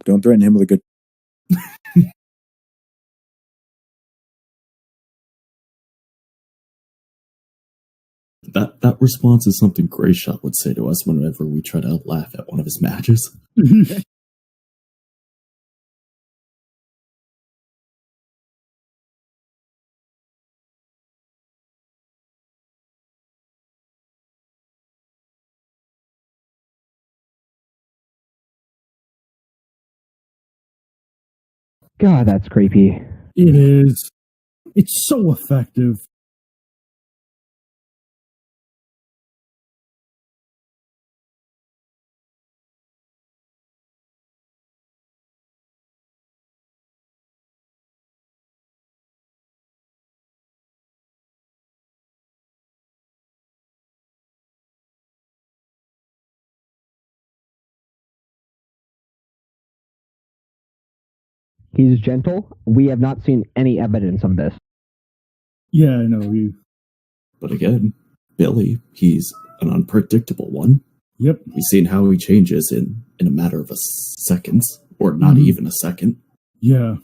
Don't threaten him with a good. That response is something Greyshot would say to us whenever we try to laugh at one of his matches. God, that's creepy. It is. It's so effective. He's gentle. We have not seen any evidence of this. Yeah, I know you. But again, Billy, he's an unpredictable one. Yep. We've seen how he changes in a matter of seconds, or not even a second. Yeah.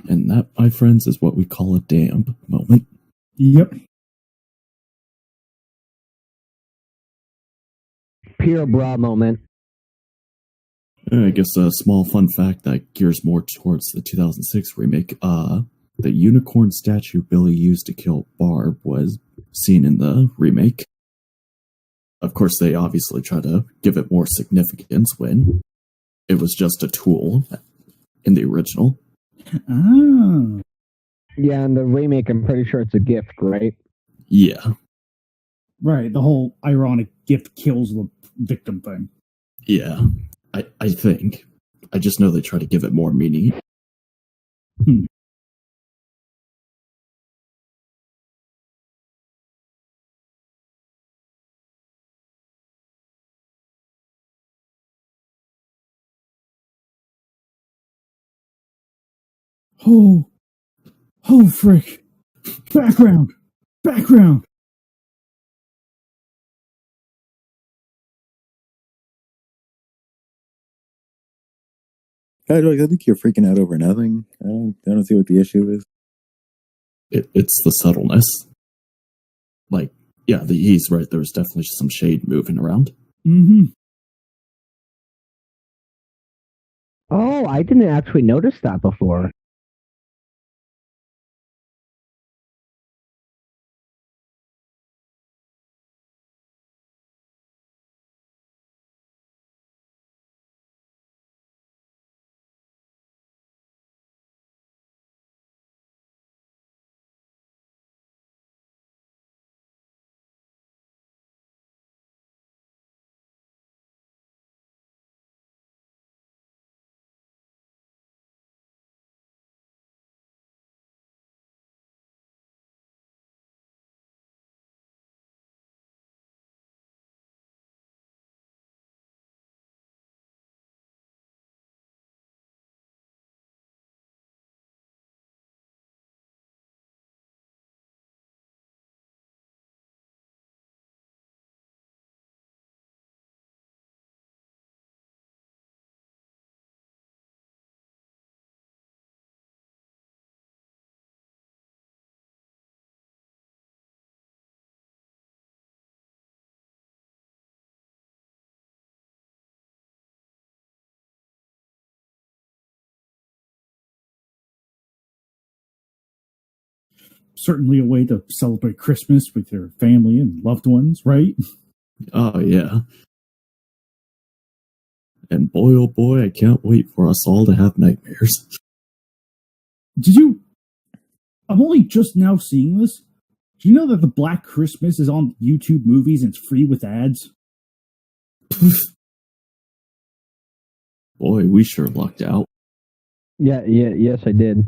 And that, my friends, is what we call a damn moment. Yep. Pure bra moment. I guess a small fun fact that gears more towards the 2006 remake. The unicorn statue Billy used to kill Barb was seen in the remake. Of course, they obviously try to give it more significance when it was just a tool in the original. Ah. Yeah, in the remake, I'm pretty sure it's a gift, right? Yeah. Right. The whole ironic gift kills the victim thing. Yeah. I think. I just know they try to give it more meaning. Oh. Oh, frick. Background. Background. KaijuX, I think you're freaking out over nothing. I don't see what the issue is. It's the subtleness. Like, yeah, he's right. There's definitely some shade moving around. Mm-hmm. Oh, I didn't actually notice that before. Certainly a way to celebrate Christmas with your family and loved ones, right? Oh, yeah. And boy, oh boy, I can't wait for us all to have nightmares. I'm only just now seeing this. Do you know that the Black Christmas is on YouTube Movies and it's free with ads? Boy, we sure lucked out. Yes, I did.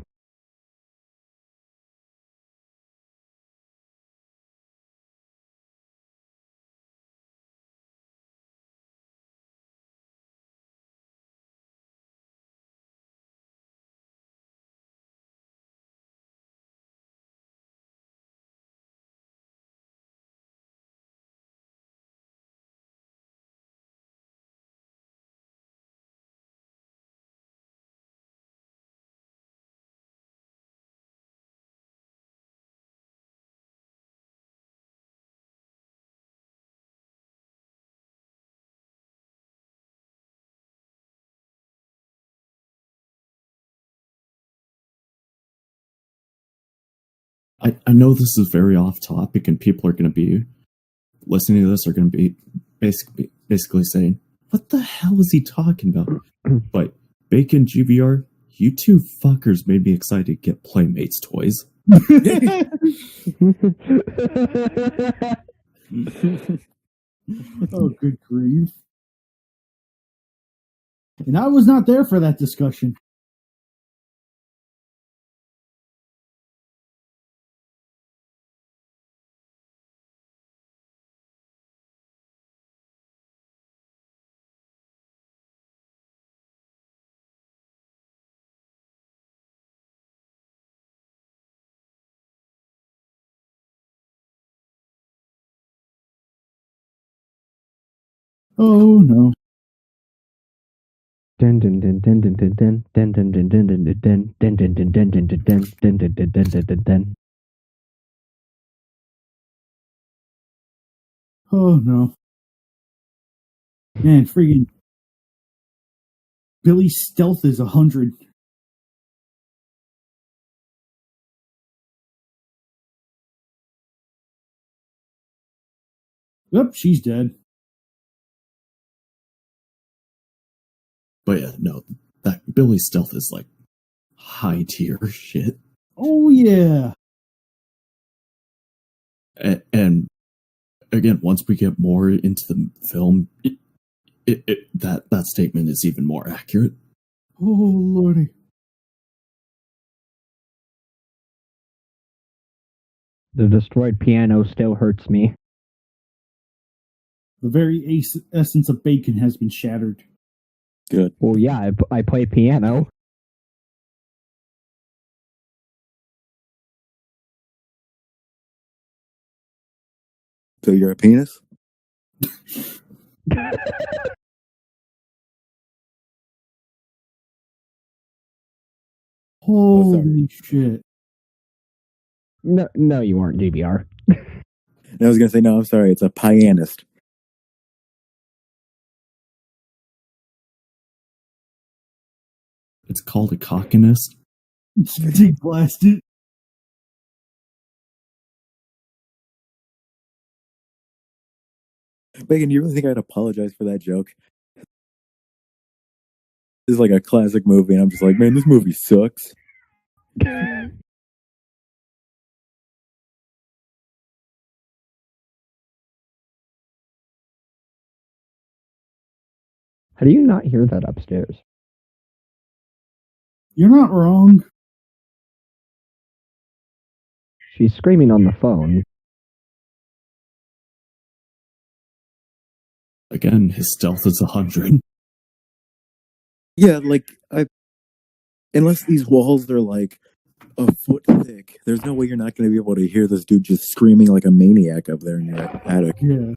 I know this is very off topic, and people are going to be listening to this are going to be basically saying, "What the hell is he talking about?" But Bacon GBR, you two fuckers made me excited to get Playmates toys. Oh, good grief. And I was not there for that discussion. Oh no. Dun, dun, dun, dun, dun, dun, dun, dun, dun, dun, dun, dun, Oh no, man! Freaking Billy's stealth is 100. Yep, she's dead. But yeah, no, that Billy stealth is like high tier shit. Oh yeah. And again, once we get more into the film, that statement is even more accurate. Oh lordy. The destroyed piano still hurts me. The very essence of bacon has been shattered. Good. Well, yeah, I play piano. So you're a penis? Holy shit. No, you weren't, GBR. And I was going to say, no, I'm sorry. It's a pianist. It's called a cockinist. Dig blasted. Megan, do you really think I'd apologize for that joke? This is like a classic movie, and I'm just like, man, this movie sucks. How do you not hear that upstairs? You're not wrong. She's screaming on the phone. Again, his stealth is 100. Yeah, like, unless these walls are like a foot thick, there's no way you're not going to be able to hear this dude just screaming like a maniac up there in your attic. Yeah.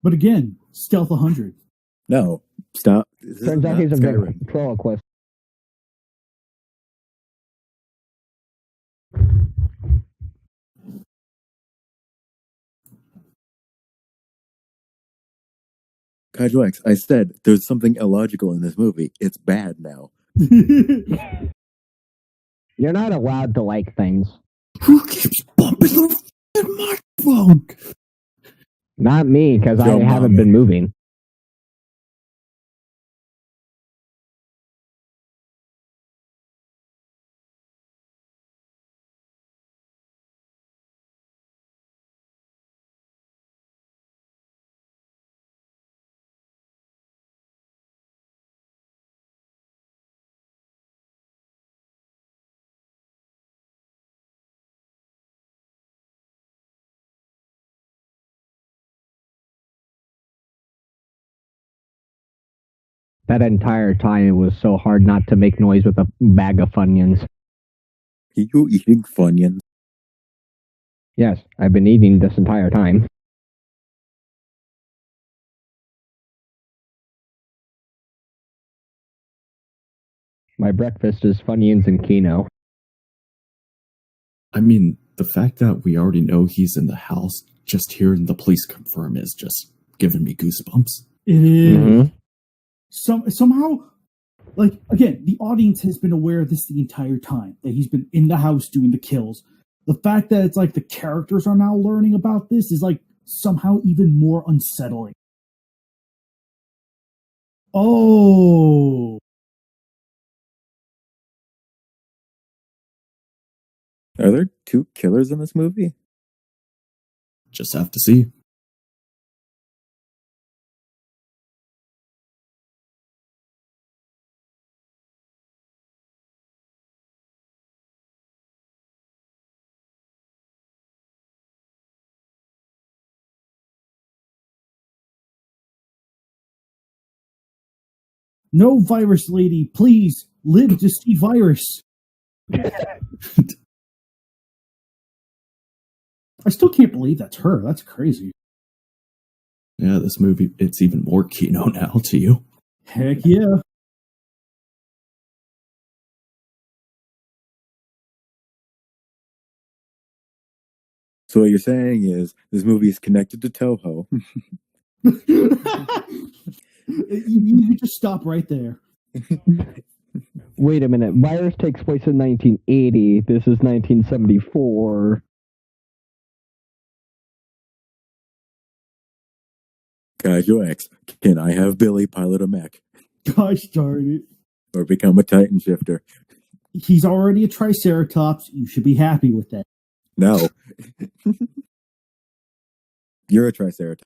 But again, stealth 100. No, stop. This is Turns out not he's a Skyrim. ventriloquist. KaijuX, I said there's something illogical in this movie. It's bad now. You're not allowed to like things. Who keeps bumping the microphone? Not me, because I Joe haven't Mama. been moving. That entire time it was so hard not to make noise with a bag of Funyuns. Are you eating Funyuns? Yes, I've been eating this entire time. My breakfast is Funyuns and Kino. I mean, the fact that we already know he's in the house, just hearing the police confirm is just giving me goosebumps. It is. Mm-hmm. Somehow, like, again, the audience has been aware of this the entire time, that he's been in the house doing the kills. The fact that it's like the characters are now learning about this is like somehow even more unsettling. Oh. Are there two killers in this movie? Just have to see. No, virus lady, please live to see virus. I still can't believe that's her. That's crazy. Yeah, this movie, it's even more Kino now to you. Heck yeah. So what you're saying is this movie is connected to Toho. You just stop right there. Wait a minute. Virus takes place in 1980. This is 1974. KaijuX. Can I have Billy pilot a mech Gosh darn it. or become a Titan shifter? He's already a Triceratops. You should be happy with that. No. You're a Triceratops.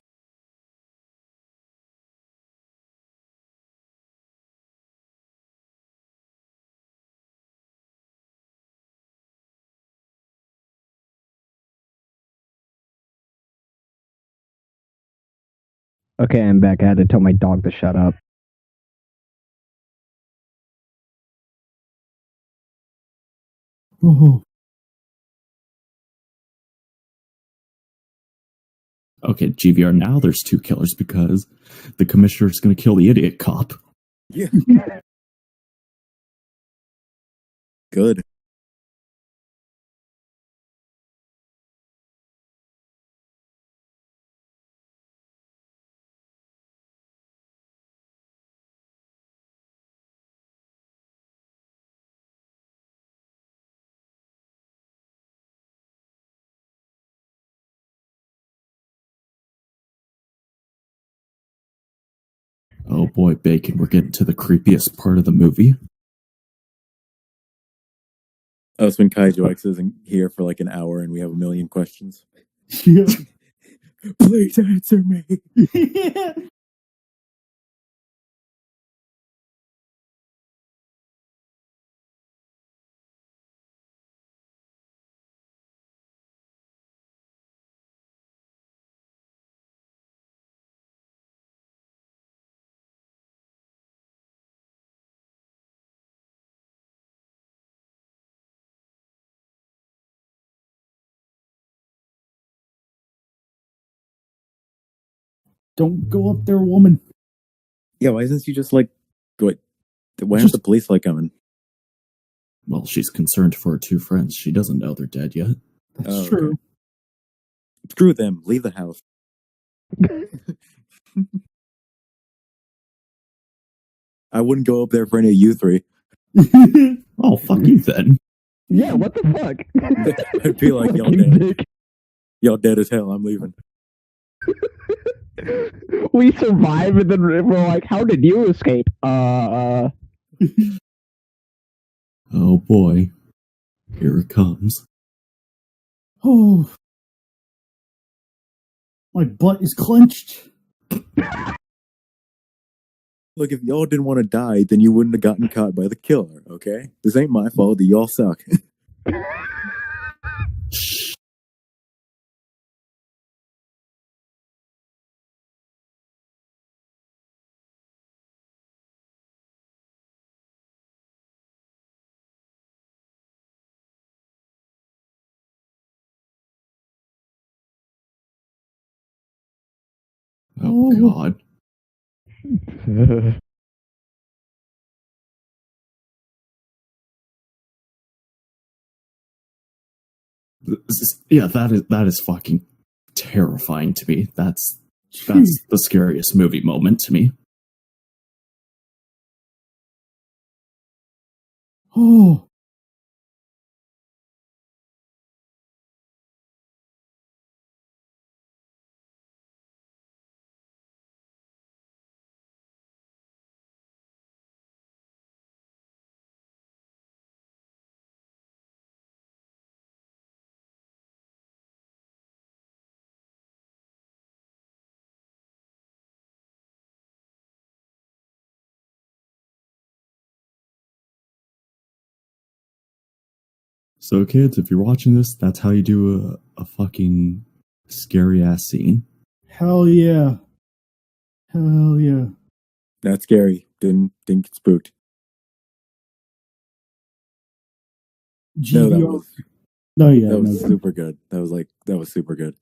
Okay, I'm back. I had to tell my dog to shut up. Oh. Okay, GVR, now there's two killers because the commissioner's going to kill the idiot cop. Yeah. Good. Oh boy, Bacon, we're getting to the creepiest part of the movie. Us when KaijuX isn't here for like an hour and we have a million questions. Yeah. Please answer me. Yeah. Don't go up there, woman. Yeah, why isn't she just like, what? Why aren't Just- the police like coming? Well, she's concerned for her two friends. She doesn't know they're dead yet. That's Oh, okay. true. Screw them. Leave the house. I wouldn't go up there for any of you three. Oh, fuck you then. Yeah, what the fuck? I'd be like, y'all Fucking dead. dick. Y'all dead as hell. I'm leaving. We survive and then we're like, how did you escape? Oh boy. Here it comes. Oh. My butt is clenched. Look, if y'all didn't want to die, then you wouldn't have gotten caught by the killer, okay? This ain't my fault that y'all suck. Shh. Oh god. Yeah, that is fucking terrifying to me. That's the scariest movie moment to me. Oh. So, kids, if you're watching this, that's how you do a fucking scary ass scene. Hell yeah. Hell yeah. Not scary. Didn't get spooked. No, that GVR. was No, yeah. that was no. super good. That was super good.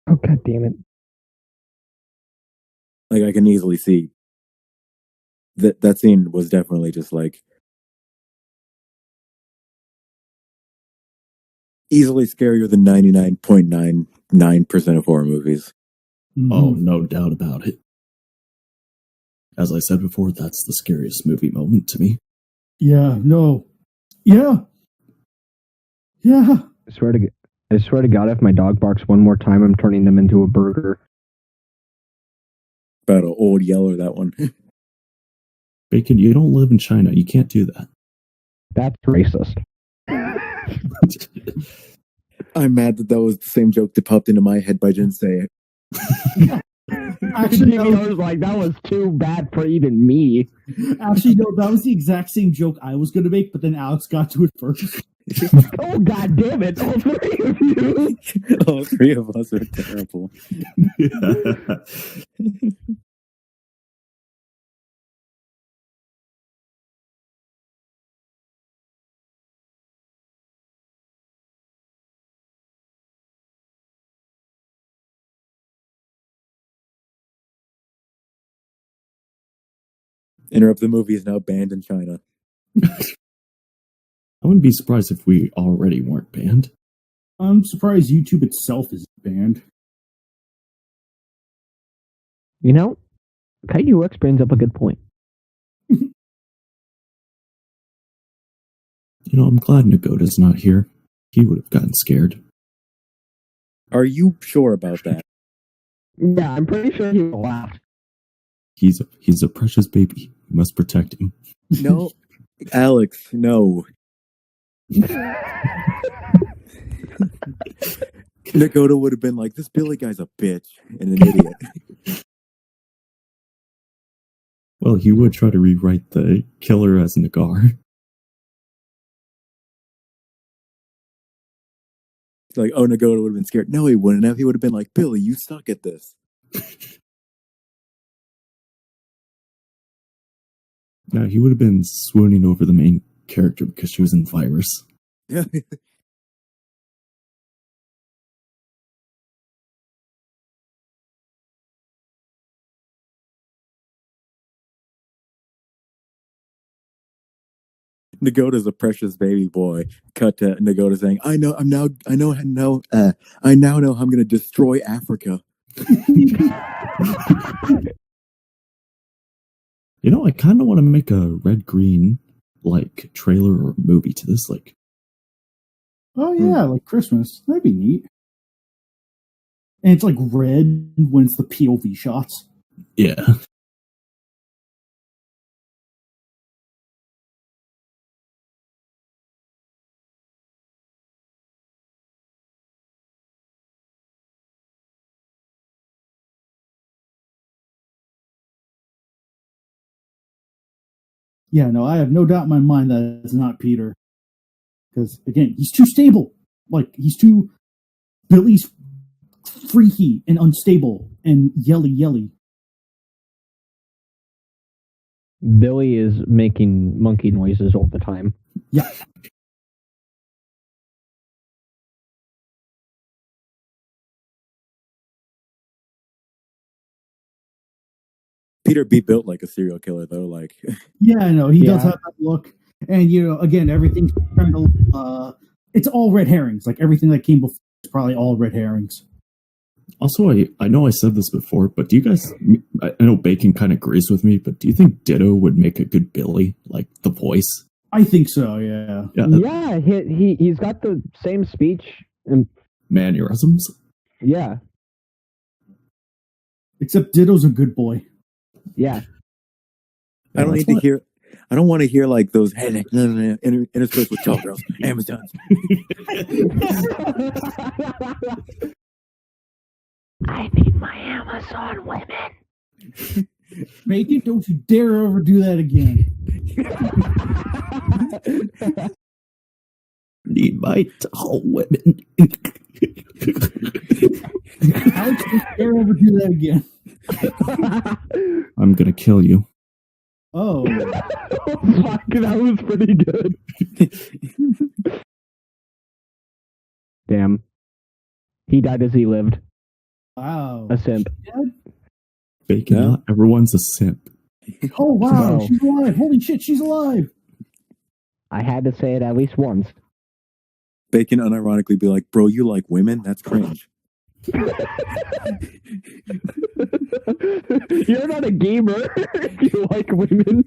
Oh, god damn it. Like I can easily see that scene was definitely just like easily scarier than 99.99% of horror movies. Mhm. Oh, no doubt about it. As I said before, that's the scariest movie moment to me. Yeah, no. Yeah. I swear to God, if my dog barks one more time, I'm turning them into a burger. About an old yeller, that one. Bacon, you don't live in China. You can't do that. That's racist. I'm mad that was the same joke that popped into my head, but I didn't say it. Actually, I was like, that was too bad for even me. Actually, no, that was the exact same joke I was going to make, but then Alex got to it first. Oh, God damn it. All three of you. All three of us are terrible. Interrupt the movie is now banned in China. I wouldn't be surprised if we already weren't banned. I'm surprised YouTube itself is banned. You know, KaijuX brings up a good point. You know, I'm glad Nagota's not here. He would have gotten scared. Are you sure about that? Yeah, I'm pretty sure he will laugh. He's a precious baby. We must protect him. No, Alex, no. Nagota would have been like, this Billy guy's a bitch and an idiot. Well, he would try to rewrite the killer as Nagar. Like, oh, Nagota would have been scared. No, he wouldn't have. He would have been like, Billy, you suck at this. No, he would have been swooning over the main character because she was in virus. Yeah. Nagota's a precious baby boy. Cut to Nagota saying, I now know how I'm going to destroy Africa. You know, I kind of want to make a red-green like trailer or movie to this. Like, Oh, yeah, like Christmas. That'd be neat. And it's like red when it's the POV shots. yeah, Yeah, no, I have no doubt in my mind that it's not Peter. Because, again, he's too stable. Like, Billy's freaky and unstable and yelly. Billy is making monkey noises all the time. Yeah. Peter be built like a serial killer, though. Like, Yeah, I know. He does Yeah. have that look. And, again, everything's trying to, it's all red herrings. Like, everything that came before is probably all red herrings. Also, I know I said this before, but do you guys? I know Bacon kind of agrees with me, but do you think Ditto would make a good Billy, like the voice? I think so, yeah. Yeah, he's got the same speech and Mannerisms. yeah. Except Ditto's a good boy. Yeah. I don't need to hear. I don't want to hear like those interspersed with tall girls, Amazons. I need my Amazon women. Bacon, don't you dare ever do that again. Need my tall women. Alex, don't you dare ever do that again. I'm gonna kill you. Oh. Fuck, that was pretty good. Damn. He died as he lived. Wow. A simp. Bacon, No. not everyone's a simp. Oh wow, No. she's alive! Holy shit, she's alive! I had to say it at least once. Bacon unironically be like, bro, you like women? That's cringe. You're not a gamer if you like women.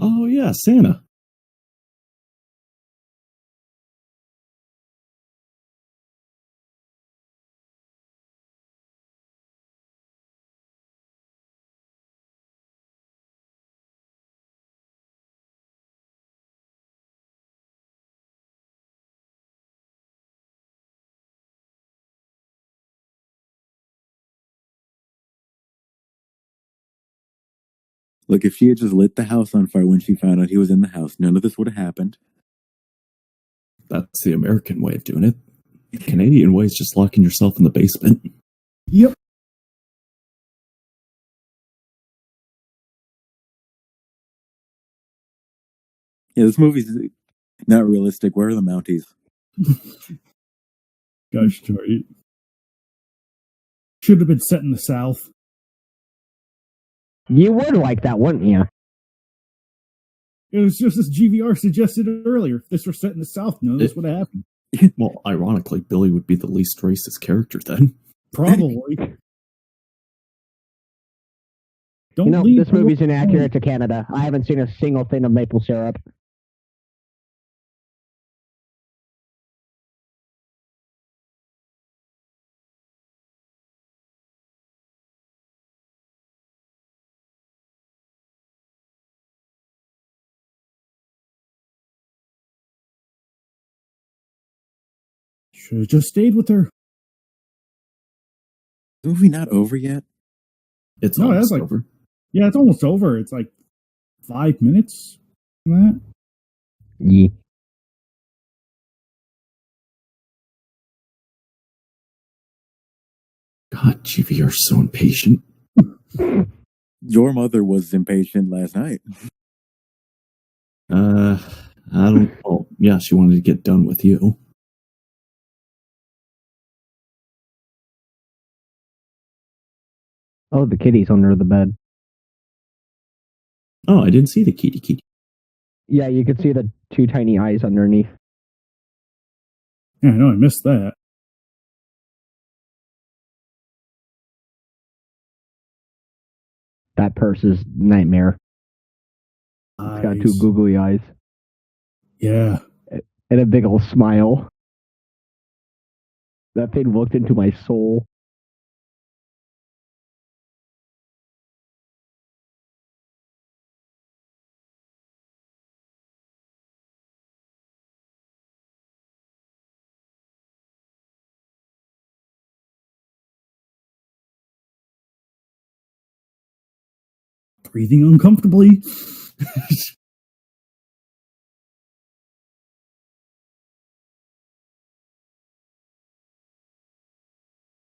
Oh yeah, Santa. Look, if she had just lit the house on fire when she found out he was in the house, none of this would have happened. That's the American way of doing it. The Canadian way is just locking yourself in the basement. Yep. Yeah, this movie's not realistic. Where are the Mounties? Gosh darn it. Should have been set in the South. You would like that, wouldn't you? It was just as GVR suggested earlier. If this were set in the South, none of this would have happened. Well, ironically, Billy would be the least racist character then. Probably. Don't You know, leave this movie's inaccurate to Canada. I haven't seen a single thing of maple syrup. Should have just stayed with her. The movie not over yet? It's No, almost that's like- over. Yeah, it's almost over. It's like 5 minutes from that. Yeah. God, GV, you're so impatient. Your mother was impatient last night. I don't. Oh, yeah, she wanted to get done with you. Oh, the kitty's under the bed. Oh, I didn't see the kitty. Yeah, you could see the two tiny eyes underneath. Yeah, I know, I missed that. That purse's nightmare. It's got two Eyes. googly eyes Yeah. and a big old smile. That thing looked into my soul. Breathing uncomfortably.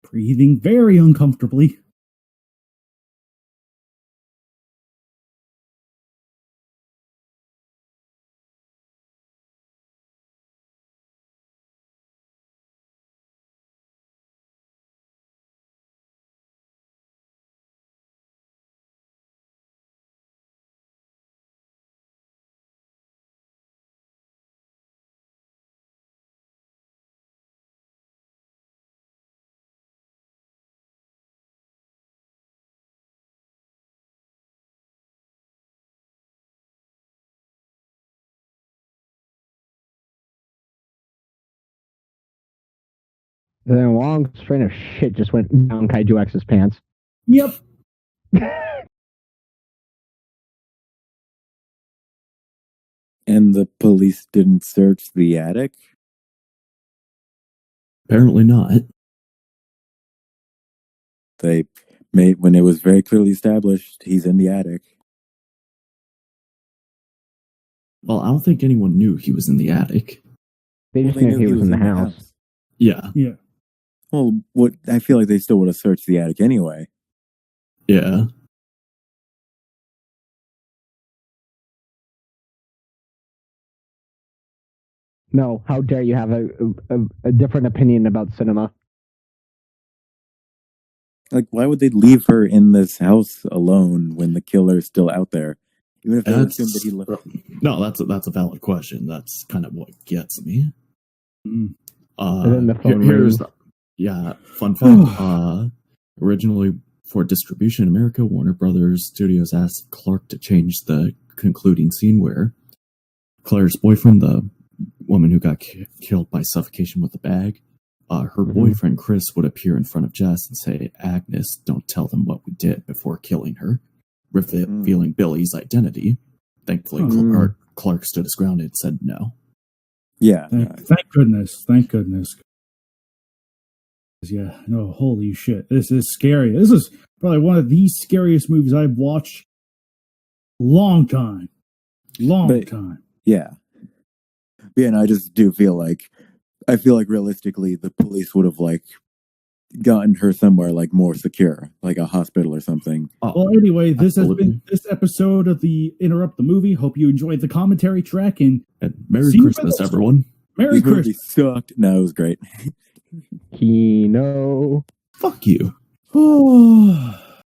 Breathing very uncomfortably. And then a long string of shit just went down KaijuX's pants. Yep. And the police didn't search the attic? Apparently not. They made when it was very clearly established he's in the attic. Well, I don't think anyone knew he was in the attic. They just knew he was in the house. Yeah. Yeah. Well, what I feel like they still would have searched the attic anyway. Yeah. No, how dare you have a different opinion about cinema? Like, why would they leave her in this house alone when the killer's still out there? Even if they assume that he left. No, that's a valid question. That's kind of what gets me. And then the phone here's rings. fun fact. Originally for distribution in America, Warner Brothers Studios asked Clark to change the concluding scene where Claire's boyfriend, the woman who got killed by suffocation with a bag, her boyfriend Chris would appear in front of Jess and say, "Agnes, don't tell them what we did," before killing her, revealing Billy's identity. Thankfully, Clark stood his ground and said no. Yeah. Thank goodness. Thank goodness. Yeah. No, holy shit. This is scary. This is probably one of the scariest movies I've watched. Long time. Yeah. Yeah, and I just do feel like realistically the police would have like gotten her somewhere like more secure, like a hospital or something. Well, anyway, this has been this episode of the Interrupt the Movie. Hope you enjoyed the commentary track and Merry Christmas, everyone. Merry Christmas. Movie sucked. No, it was great. Kino. Fuck you.